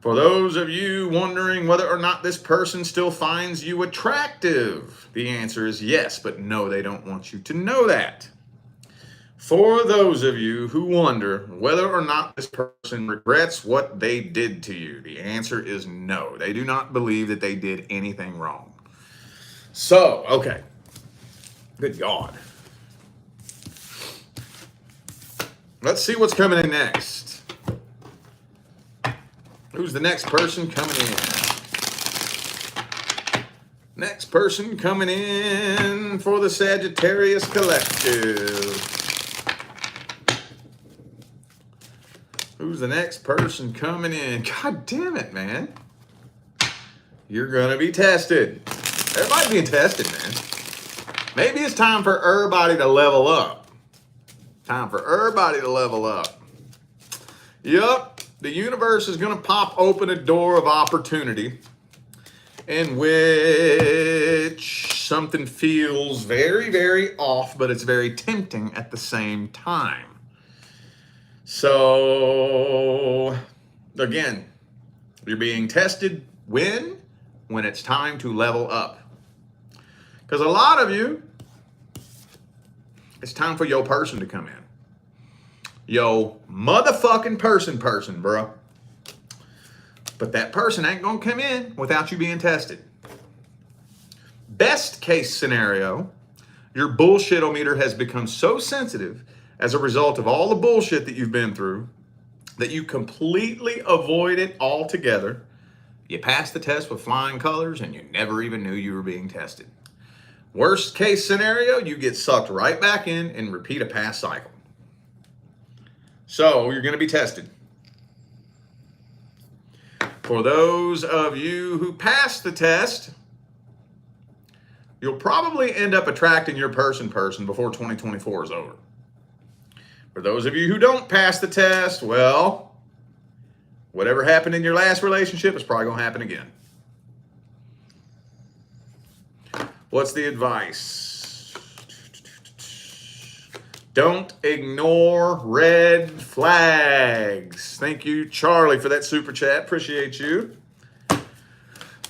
For those of you wondering whether or not this person still finds you attractive, the answer is yes, but no, they don't want you to know that. For those of you who wonder whether or not this person regrets what they did to you, the answer is no. They do not believe that they did anything wrong. So, okay. Good God. Let's see what's coming in next. Who's the next person coming in? Next person coming in for the Sagittarius Collective. Who's the next person coming in? God damn it, man. You're going to be tested. Everybody's being tested, man. Maybe it's time for everybody to level up. Time for everybody to level up. Yup, the universe is going to pop open a door of opportunity in which something feels very, very off, but it's very tempting at the same time. So, again, you're being tested when it's time to level up. Because a lot of you, it's time for your person to come in. Yo, motherfucking person, bro. But that person ain't gonna come in without you being tested. Best case scenario, your bullshit-o-meter has become so sensitive as a result of all the bullshit that you've been through that you completely avoid it altogether. You pass the test with flying colors and you never even knew you were being tested. Worst case scenario, you get sucked right back in and repeat a past cycle. So you're going to be tested. For those of you who pass the test, you'll probably end up attracting your person before 2024 is over. For those of you who don't pass the test, well, whatever happened in your last relationship is probably going to happen again. What's the advice? Don't ignore red flags. Thank you, Charlie, for that super chat. Appreciate you.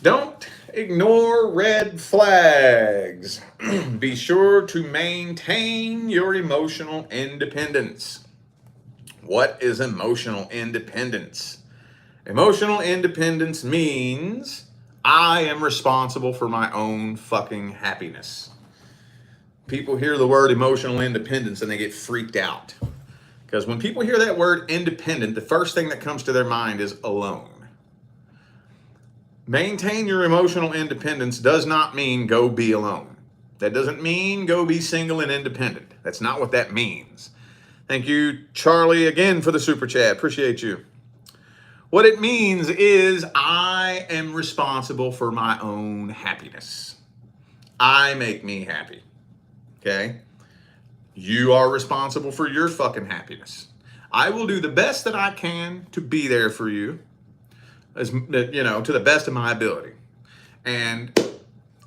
Don't ignore red flags. Be sure to maintain your emotional independence. What is emotional independence? Emotional independence means I am responsible for my own fucking happiness. People hear the word emotional independence and they get freaked out. Because when people hear that word independent, the first thing that comes to their mind is alone. Maintain your emotional independence does not mean go be alone. That doesn't mean go be single and independent. That's not what that means. Thank you, Charlie, again for the super chat. Appreciate you. What it means is I am responsible for my own happiness. I make me happy. Okay? You are responsible for your fucking happiness. I will do the best that I can to be there for you, as you know, to the best of my ability. And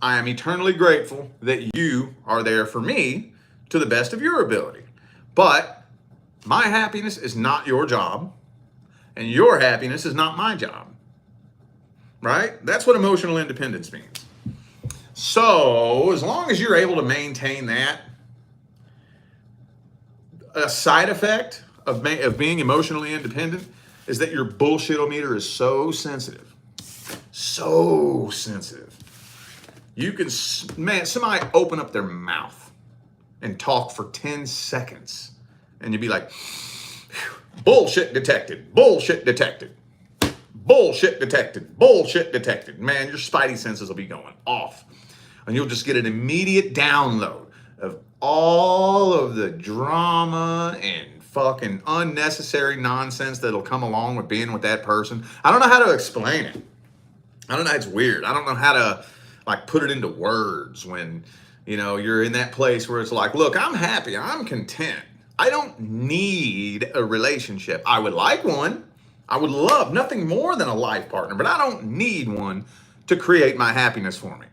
I am eternally grateful that you are there for me to the best of your ability. But my happiness is not your job. And your happiness is not my job, right? That's what emotional independence means. So as long as you're able to maintain that, a side effect of being emotionally independent is that your bullshit-o-meter is so sensitive. So sensitive. You can, man, somebody open up their mouth and talk for 10 seconds and you'd be like, bullshit detected, bullshit detected, bullshit detected, bullshit detected. Man, your spidey senses will be going off. And you'll just get an immediate download of all of the drama and fucking unnecessary nonsense that'll come along with being with that person. I don't know how to explain it. I don't know, it's weird. I don't know how to like put it into words when, you know, you're in that place where it's like, look, I'm happy, I'm content. I don't need a relationship. I would like one. I would love nothing more than a life partner, but I don't need one to create my happiness for me.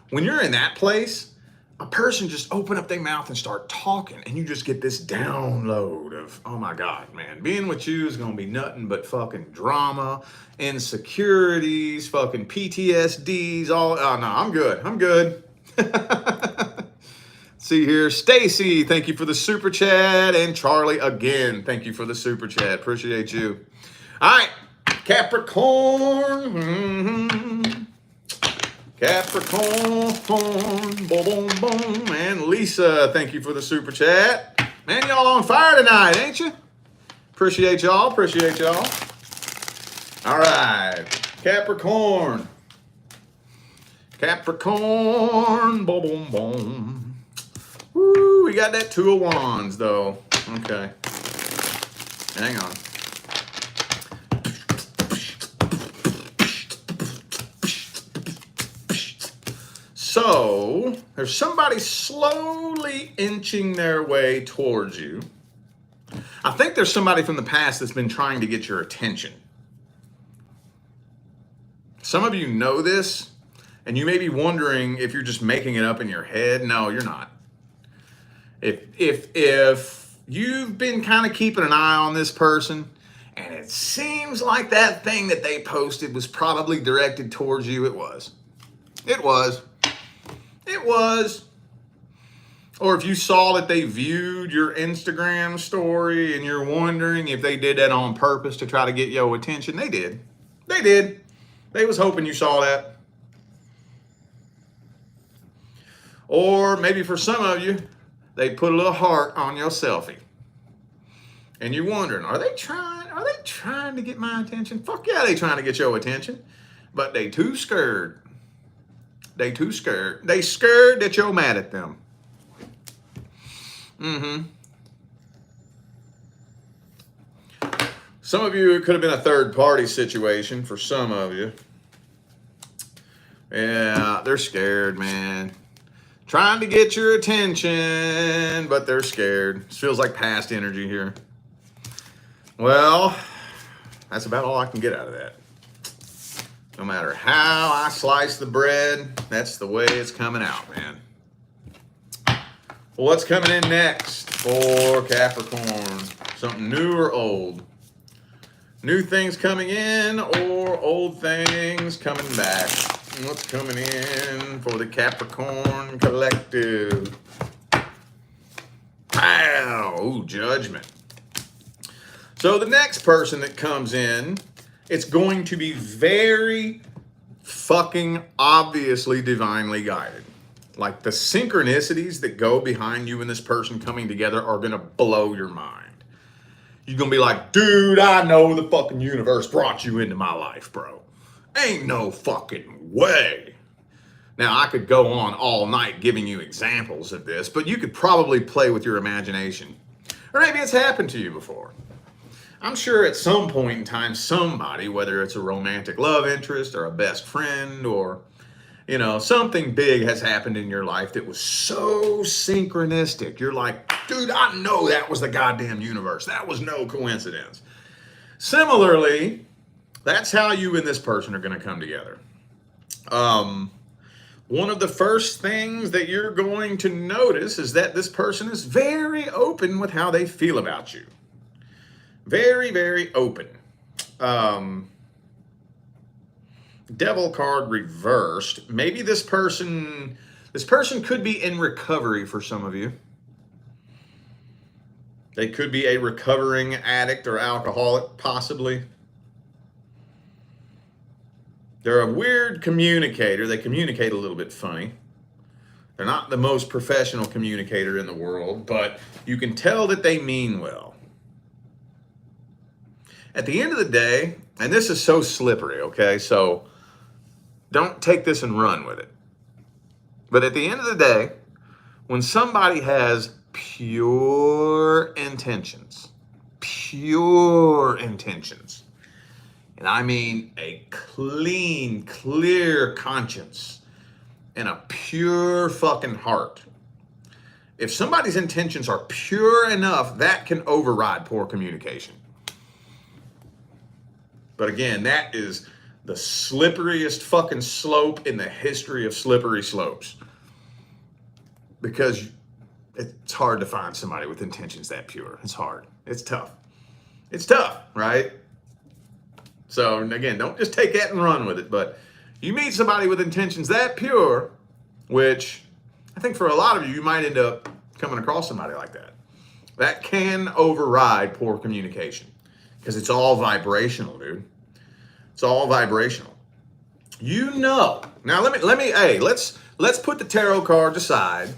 When you're in that place, a person just open up their mouth and start talking and you just get this download of, oh my God, man, being with you is going to be nothing but fucking drama, insecurities, fucking PTSDs, all, oh no, I'm good. I'm good. See here, Stacy, thank you for the super chat, and Charlie again, thank you for the super chat. Appreciate you. All right, Capricorn, Capricorn, boom, boom, boom, and Lisa, thank you for the super chat. Man, y'all on fire tonight, ain't you? Appreciate y'all. Appreciate y'all. All right, Capricorn, Capricorn, boom, boom, boom. Woo, we got that Two of Wands, though. Okay. Hang on. So, there's somebody slowly inching their way towards you. I think there's somebody from the past that's been trying to get your attention. Some of you know this, and you may be wondering if you're just making it up in your head. No, you're not. If you've been kind of keeping an eye on this person and it seems like that thing that they posted was probably directed towards you, it was. Or if you saw that they viewed your Instagram story and you're wondering if they did that on purpose to try to get your attention, they did. They did. They was hoping you saw that. Or maybe for some of you, they put a little heart on your selfie. And you're wondering, are they trying to get my attention? Fuck yeah, they trying to get your attention. But they too scared. They too scared. They scared that you're mad at them. Some of you, it could have been a third party situation for some of you. Yeah, they're scared, man. Trying to get your attention, but they're scared. This feels like past energy here. Well, that's about all I can get out of that. No matter how I slice the bread, that's the way it's coming out, man. Well, what's coming in next for Capricorn? Something new or old? New things coming in or old things coming back? What's coming in for the Capricorn collective? Wow, ooh, judgment. So the next person that comes in, it's going to be very fucking obviously divinely guided. Like the synchronicities that go behind you and this person coming together are going to blow your mind. You're going to be like, dude, I know the fucking universe brought you into my life, bro. Ain't no fucking way. Now, I could go on all night giving you examples of this, but you could probably play with your imagination. Or maybe it's happened to you before. I'm sure at some point in time, somebody, whether it's a romantic love interest or a best friend or, you know, something big has happened in your life that was so synchronistic. You're like, dude, I know that was the goddamn universe. That was no coincidence. Similarly, that's how you and this person are going to come together. One of the first things that you're going to notice is that this person is very open with how they feel about you. Very, very open. Devil card reversed. Maybe this person could be in recovery for some of you. They could be a recovering addict or alcoholic, possibly. They're a weird communicator. They communicate a little bit funny. They're not the most professional communicator in the world, but you can tell that they mean well. At the end of the day, and this is so slippery, okay? So don't take this and run with it. But at the end of the day, when somebody has pure intentions, and I mean a clean, clear conscience and a pure fucking heart. If somebody's intentions are pure enough, that can override poor communication. But again, that is the slipperiest fucking slope in the history of slippery slopes. Because it's hard to find somebody with intentions that pure. It's hard. It's tough. It's tough, right? So again, don't just take that and run with it. But you meet somebody with intentions that pure, which I think for a lot of you, you might end up coming across somebody like that. That can override poor communication because it's all vibrational, dude. It's all vibrational. You know. Now let's put the tarot cards aside.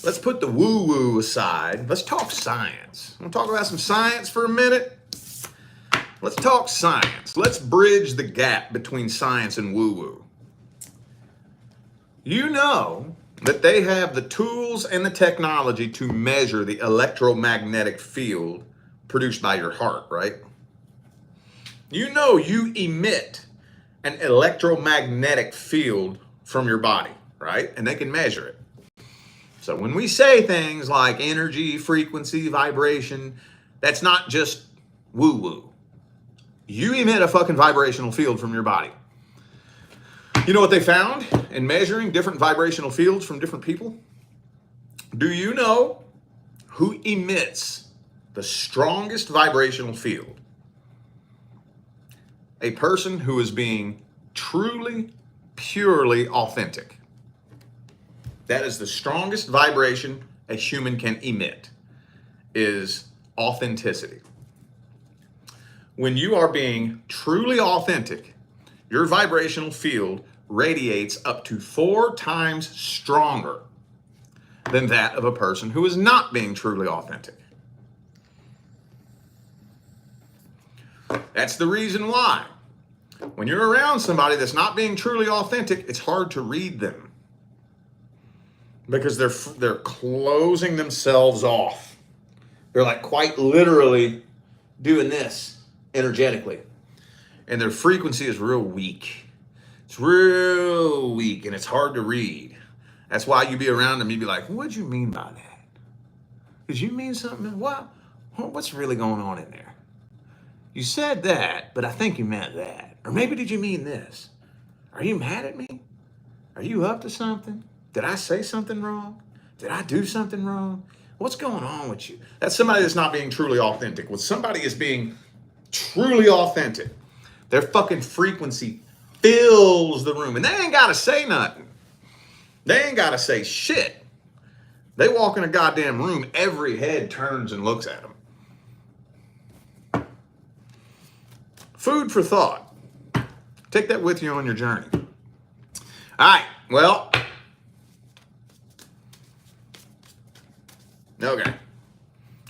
Let's put the woo-woo aside. Let's talk science. Want to talk about some science for a minute? Let's talk science. Let's bridge the gap between science and woo-woo. You know that they have the tools and the technology to measure the electromagnetic field produced by your heart, right? You know you emit an electromagnetic field from your body, right? And they can measure it. So when we say things like energy, frequency, vibration, that's not just woo-woo. You emit a fucking vibrational field from your body. You know what they found in measuring different vibrational fields from different people? Do you know who emits the strongest vibrational field? A person who is being truly, purely authentic. That is the strongest vibration a human can emit is authenticity. When you are being truly authentic, your vibrational field radiates up to 4 times stronger than that of a person who is not being truly authentic. That's the reason why when you're around somebody that's not being truly authentic, it's hard to read them because they're closing themselves off. They're like quite literally doing this energetically, and their frequency is real weak. It's real weak, and it's hard to read. That's why you be around them, you be like, what'd you mean by that? Did you mean something? What's really going on in there? You said that, but I think you meant that. Or maybe did you mean this? Are you mad at me? Are you up to something? Did I say something wrong? Did I do something wrong? What's going on with you? That's somebody that's not being truly authentic. When somebody is being truly authentic, their fucking frequency fills the room. And they ain't got to say nothing. They ain't got to say shit. They walk in a goddamn room, every head turns and looks at them. Food for thought. Take that with you on your journey. All right, well. Okay.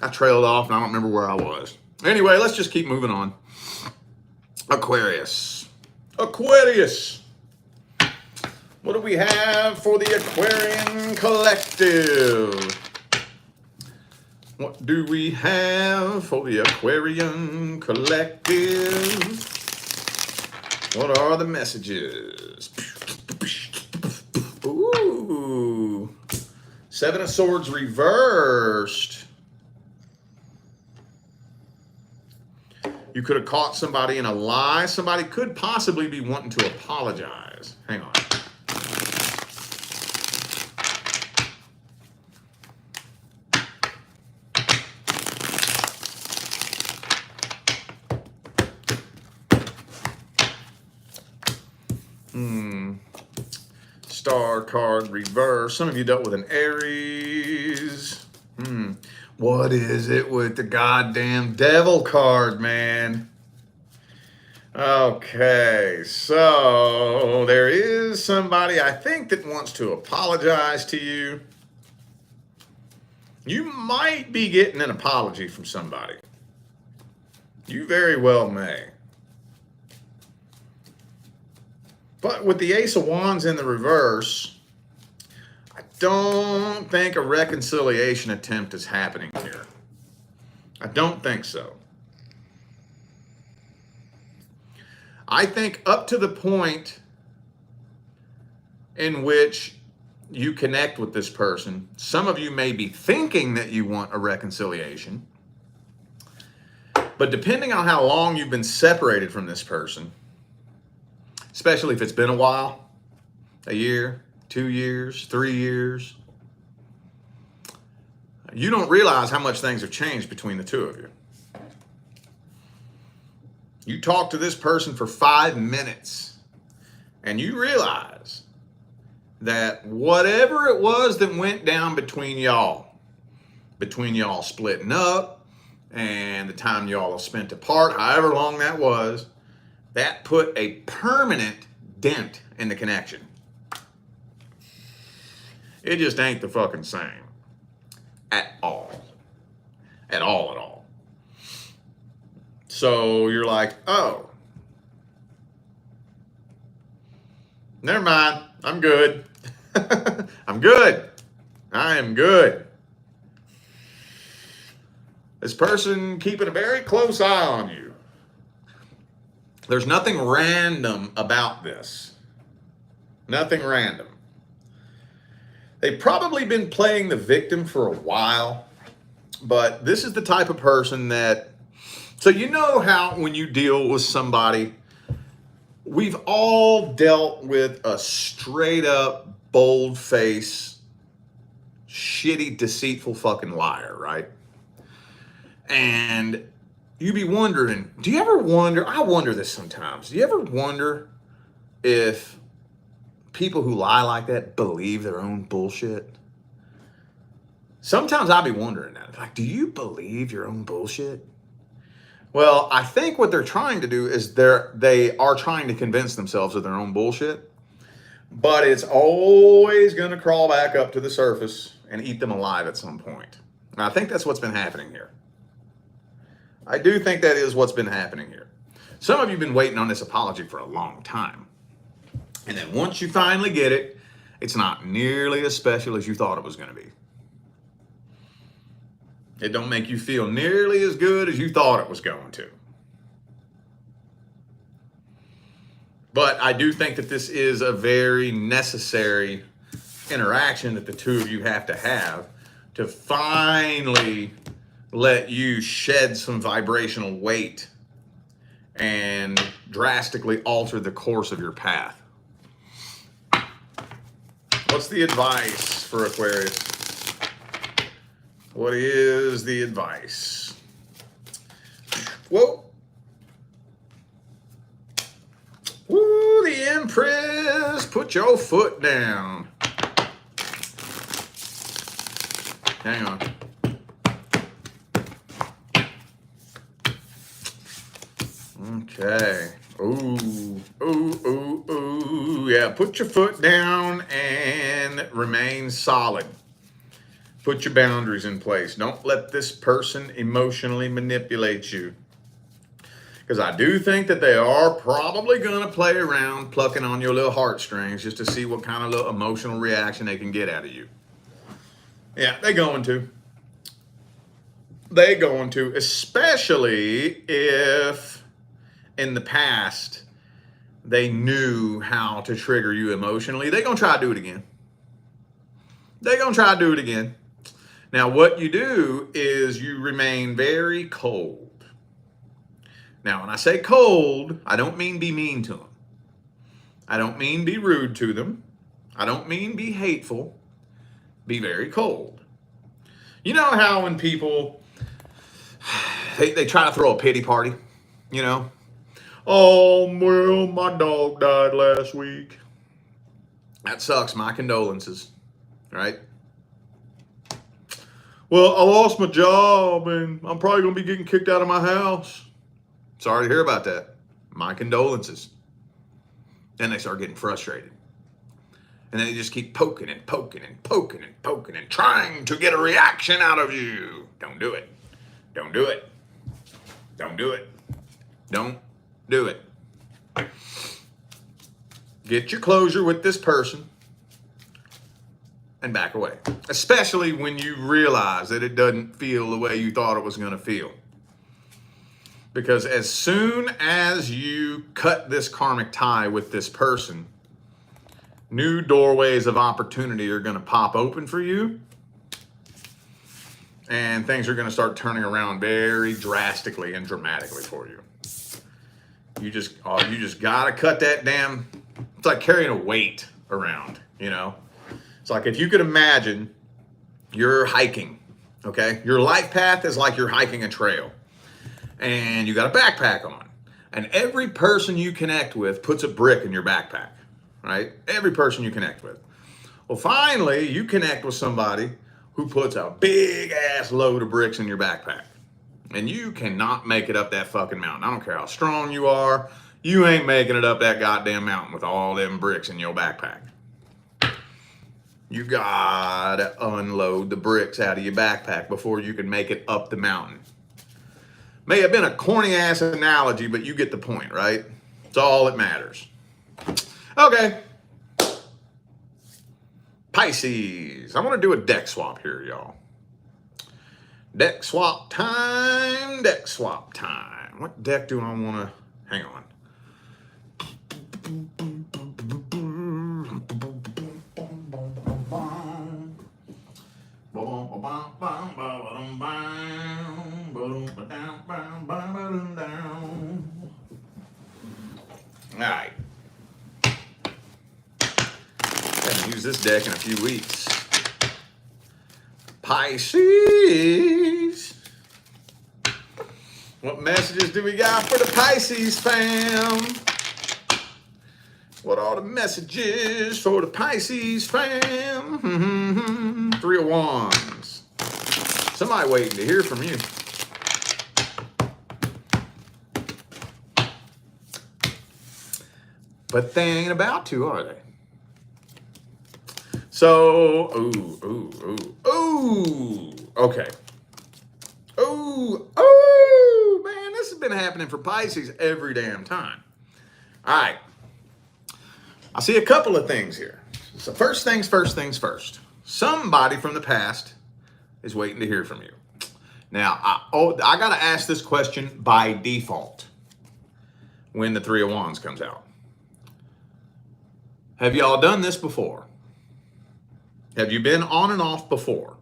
I trailed off and I don't remember where I was. Anyway, let's just keep moving on. Aquarius. Aquarius. What do we have for the Aquarian collective? What do we have for the Aquarian collective? What are the messages? Ooh. 7 of Swords reversed. You could have caught somebody in a lie. Somebody could possibly be wanting to apologize. Hang on. Star card reverse. Some of you dealt with an Aries. What is it with the goddamn devil card, man? Okay, so there is somebody I think that wants to apologize to you. You might be getting an apology from somebody. You very well may. But with the Ace of Wands in the reverse, I don't think a reconciliation attempt is happening here. I don't think so. I think up to the point in which you connect with this person, some of you may be thinking that you want a reconciliation, but depending on how long you've been separated from this person, especially if it's been a while, a year, 2 years, 3 years, you don't realize how much things have changed between the two of you. You talk to this person for 5 minutes and you realize that whatever it was that went down between y'all splitting up and the time y'all have spent apart, however long that was, that put a permanent dent in the connection. It just ain't the fucking same. At all. At all, at all. So you're like, oh, never mind. I'm good. I'm good. I am good. This person keeping a very close eye on you. There's nothing random about this. Nothing random. They've probably been playing the victim for a while, but this is the type of person that, so you know how when you deal with somebody, we've all dealt with a straight up, bold face, shitty, deceitful fucking liar, right? And you be wondering, do you ever wonder, I wonder this sometimes, do you ever wonder if people who lie like that believe their own bullshit? Sometimes I'll be wondering that. Like, do you believe your own bullshit? Well, I think what they're trying to do is they are trying to convince themselves of their own bullshit, but it's always going to crawl back up to the surface and eat them alive at some point. And I think that's what's been happening here. I do think that is what's been happening here. Some of you have been waiting on this apology for a long time. And then once you finally get it, it's not nearly as special as you thought it was going to be. It don't make you feel nearly as good as you thought it was going to. But I do think that this is a very necessary interaction that the two of you have to finally let you shed some vibrational weight and drastically alter the course of your path. What's the advice for Aquarius? What is the advice? Whoa. Woo, the Empress. Put your foot down. Hang on. Okay. Ooh, ooh, ooh, ooh. Yeah, put your foot down and remain solid. Put your boundaries in place. Don't let this person emotionally manipulate you. Because I do think that they are probably going to play around plucking on your little heartstrings just to see what kind of little emotional reaction they can get out of you. Yeah, they're going to. They're going to, especially if in the past they knew how to trigger you emotionally. They're going to try to do it again. They're going to try to do it again. Now, what you do is you remain very cold. Now, when I say cold, I don't mean be mean to them. I don't mean be rude to them. I don't mean be hateful. Be very cold. You know how when people, they try to throw a pity party, you know? Oh, well, my dog died last week. That sucks. My condolences, right? Well, I lost my job and I'm probably going to be getting kicked out of my house. Sorry to hear about that. My condolences. Then they start getting frustrated. And then they just keep poking and poking and poking and poking and trying to get a reaction out of you. Don't do it. Don't do it. Don't do it. Don't do it. Get your closure with this person and back away. Especially when you realize that it doesn't feel the way you thought it was going to feel. Because as soon as you cut this karmic tie with this person, new doorways of opportunity are going to pop open for you. And things are going to start turning around very drastically and dramatically for you. You just got to cut that damn, it's like carrying a weight around, you know? It's like if you could imagine you're hiking, okay? Your life path is like you're hiking a trail. And you got a backpack on. And every person you connect with puts a brick in your backpack, right? Every person you connect with. Well, finally, you connect with somebody who puts a big ass load of bricks in your backpack. And you cannot make it up that fucking mountain. I don't care how strong you are. You ain't making it up that goddamn mountain with all them bricks in your backpack. You gotta unload the bricks out of your backpack before you can make it up the mountain. May have been a corny ass analogy, but you get the point, right? It's all that matters. Okay. Pisces. I want to do a deck swap here, y'all. Deck swap time. Deck swap time. What deck do I want to... Hang on. All right. Haven't used this deck in a few weeks. Pisces. What messages do we got for the Pisces fam? What are the messages for the Pisces fam? 3 of Wands. somebody waiting to hear from you. But they ain't about to, are they? So, okay. Man, this has been happening for Pisces every damn time. All right. I see a couple of things here. So first things first. Somebody from the past is waiting to hear from you. Now, I got to ask this question by default when the Three of Wands comes out. Have y'all done this before? Have you been on and off before?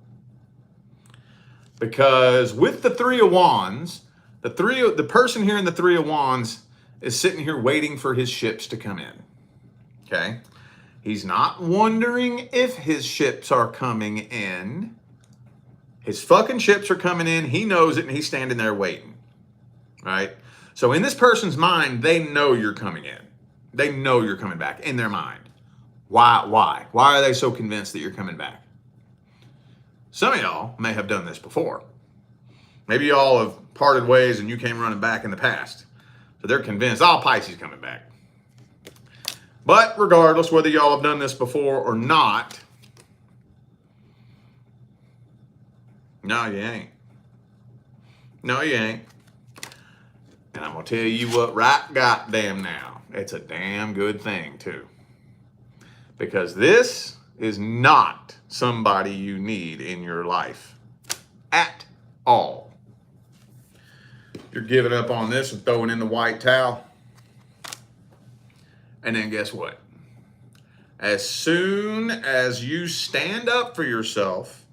Because with the Three of Wands, the person here in the Three of Wands is sitting here waiting for his ships to come in. Okay? He's not wondering if his ships are coming in. His fucking ships are coming in. He knows it, and he's standing there waiting. Right? So in this person's mind, they know you're coming in. They know you're coming back in their mind. Why? Why are they so convinced that you're coming back? Some of y'all may have done this before. Maybe y'all have parted ways and you came running back in the past. So they're convinced, Pisces coming back. But regardless, whether y'all have done this before or not, no, you ain't. No, you ain't. And I'm going to tell you what right goddamn now. It's a damn good thing, too. Because this is not somebody you need in your life at all. You're giving up on this and throwing in the white towel. And then guess what? As soon as you stand up for yourself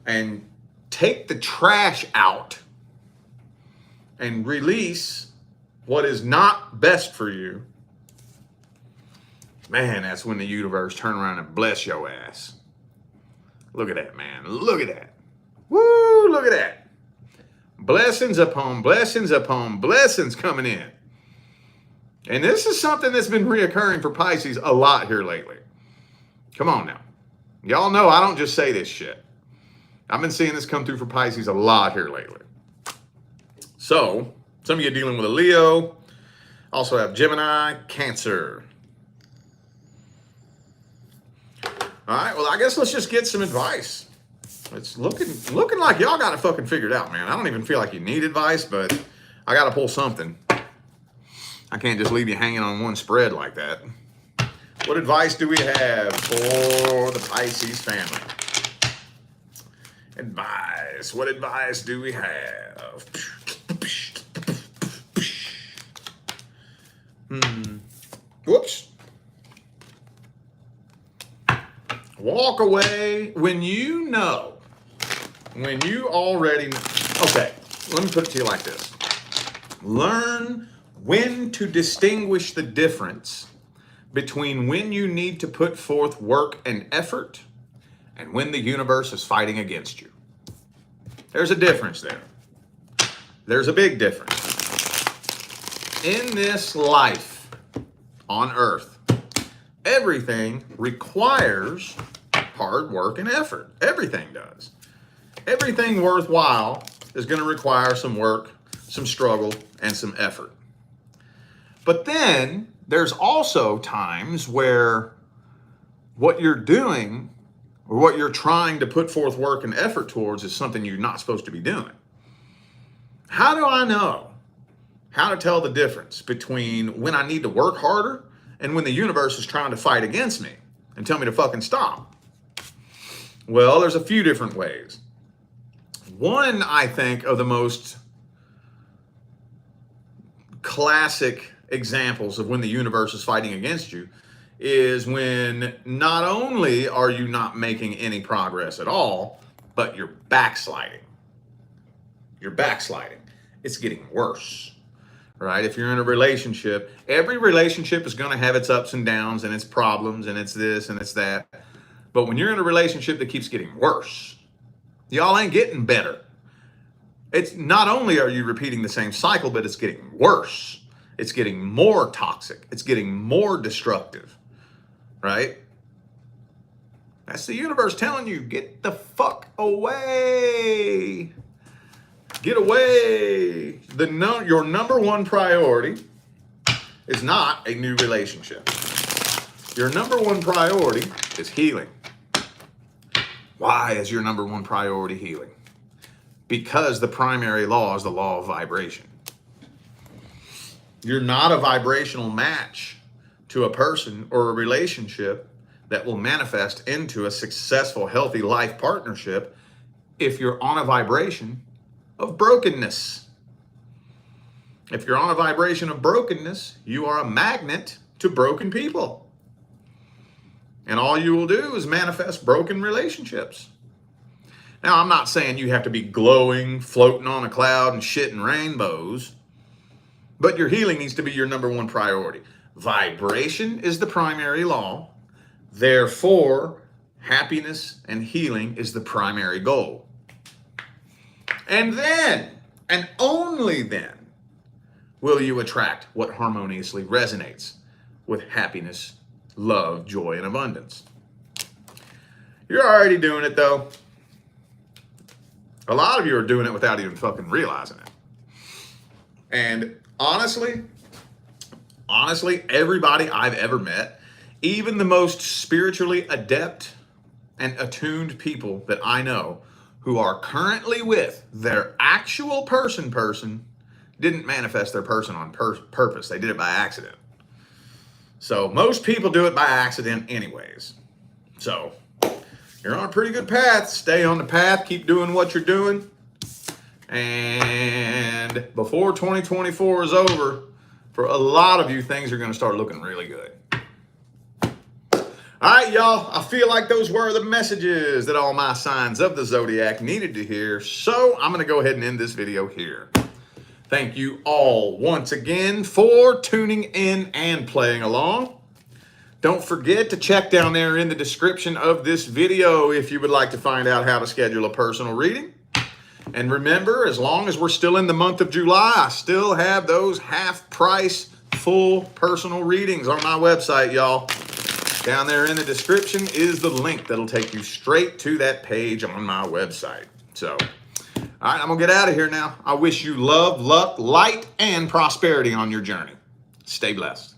and take the trash out and release what is not best for you, man, that's when the universe turn around and bless your ass. Look at that, man. Look at that. Woo, look at that. Blessings upon blessings coming in. And this is something that's been reoccurring for Pisces a lot here lately. Come on now. Y'all know I don't just say this shit. I've been seeing this come through for Pisces a lot here lately. So, some of you are dealing with a Leo. Also have Gemini, Cancer. All right, well, I guess let's just get some advice. It's looking like y'all got it fucking figured out, man. I don't even feel like you need advice, but I got to pull something. I can't just leave you hanging on one spread like that. What advice do we have for the Pisces family? Advice. What advice do we have? Whoops. Walk away when you already know. Okay, let me put it to you like this. Learn when to distinguish the difference between when you need to put forth work and effort and when the universe is fighting against you. There's a difference there. There's a big difference. In this life on Earth, everything requires hard work and effort. Everything does. Everything worthwhile is going to require some work, some struggle, and some effort. But then there's also times where what you're doing or what you're trying to put forth work and effort towards is something you're not supposed to be doing. How do I know how to tell the difference between when I need to work harder and when the universe is trying to fight against me and tell me to fucking stop? Well, there's a few different ways. One, I think, of the most classic examples of when the universe is fighting against you is when not only are you not making any progress at all, but you're backsliding. You're backsliding. It's getting worse, right? If you're in a relationship, every relationship is going to have its ups and downs and its problems and it's this and it's that. But when you're in a relationship that keeps getting worse, y'all ain't getting better. It's not only are you repeating the same cycle, but it's getting worse. It's getting more toxic. It's getting more destructive, right? That's the universe telling you, get the fuck away. Get away. Your number one priority is not a new relationship. Your number one priority is healing. Why is your number one priority healing? Because the primary law is the law of vibration. You're not a vibrational match to a person or a relationship that will manifest into a successful, healthy life partnership if you're on a vibration of brokenness. If you're on a vibration of brokenness, you are a magnet to broken people. And all you will do is manifest broken relationships. Now, I'm not saying you have to be glowing, floating on a cloud and shitting rainbows, but your healing needs to be your number one priority. Vibration is the primary law. Therefore, happiness and healing is the primary goal. And then, and only then, will you attract what harmoniously resonates with happiness, love, joy, and abundance. You're already doing it, though. A lot of you are doing it without even fucking realizing it. And honestly, everybody I've ever met, even the most spiritually adept and attuned people that I know who are currently with their actual person didn't manifest their person on purpose. They did it by accident. So most people do it by accident anyways. So you're on a pretty good path. Stay on the path. Keep doing what you're doing. And before 2024 is over, for a lot of you, things are going to start looking really good. All right, y'all. I feel like those were the messages that all my signs of the zodiac needed to hear. So I'm going to go ahead and end this video here. Thank you all once again for tuning in and playing along. Don't forget to check down there in the description of this video if you would like to find out how to schedule a personal reading. And remember, as long as we're still in the month of July, I still have those half-price full personal readings on my website, y'all. Down there in the description is the link that'll take you straight to that page on my website. So, all right, I'm going to get out of here now. I wish you love, luck, light, and prosperity on your journey. Stay blessed.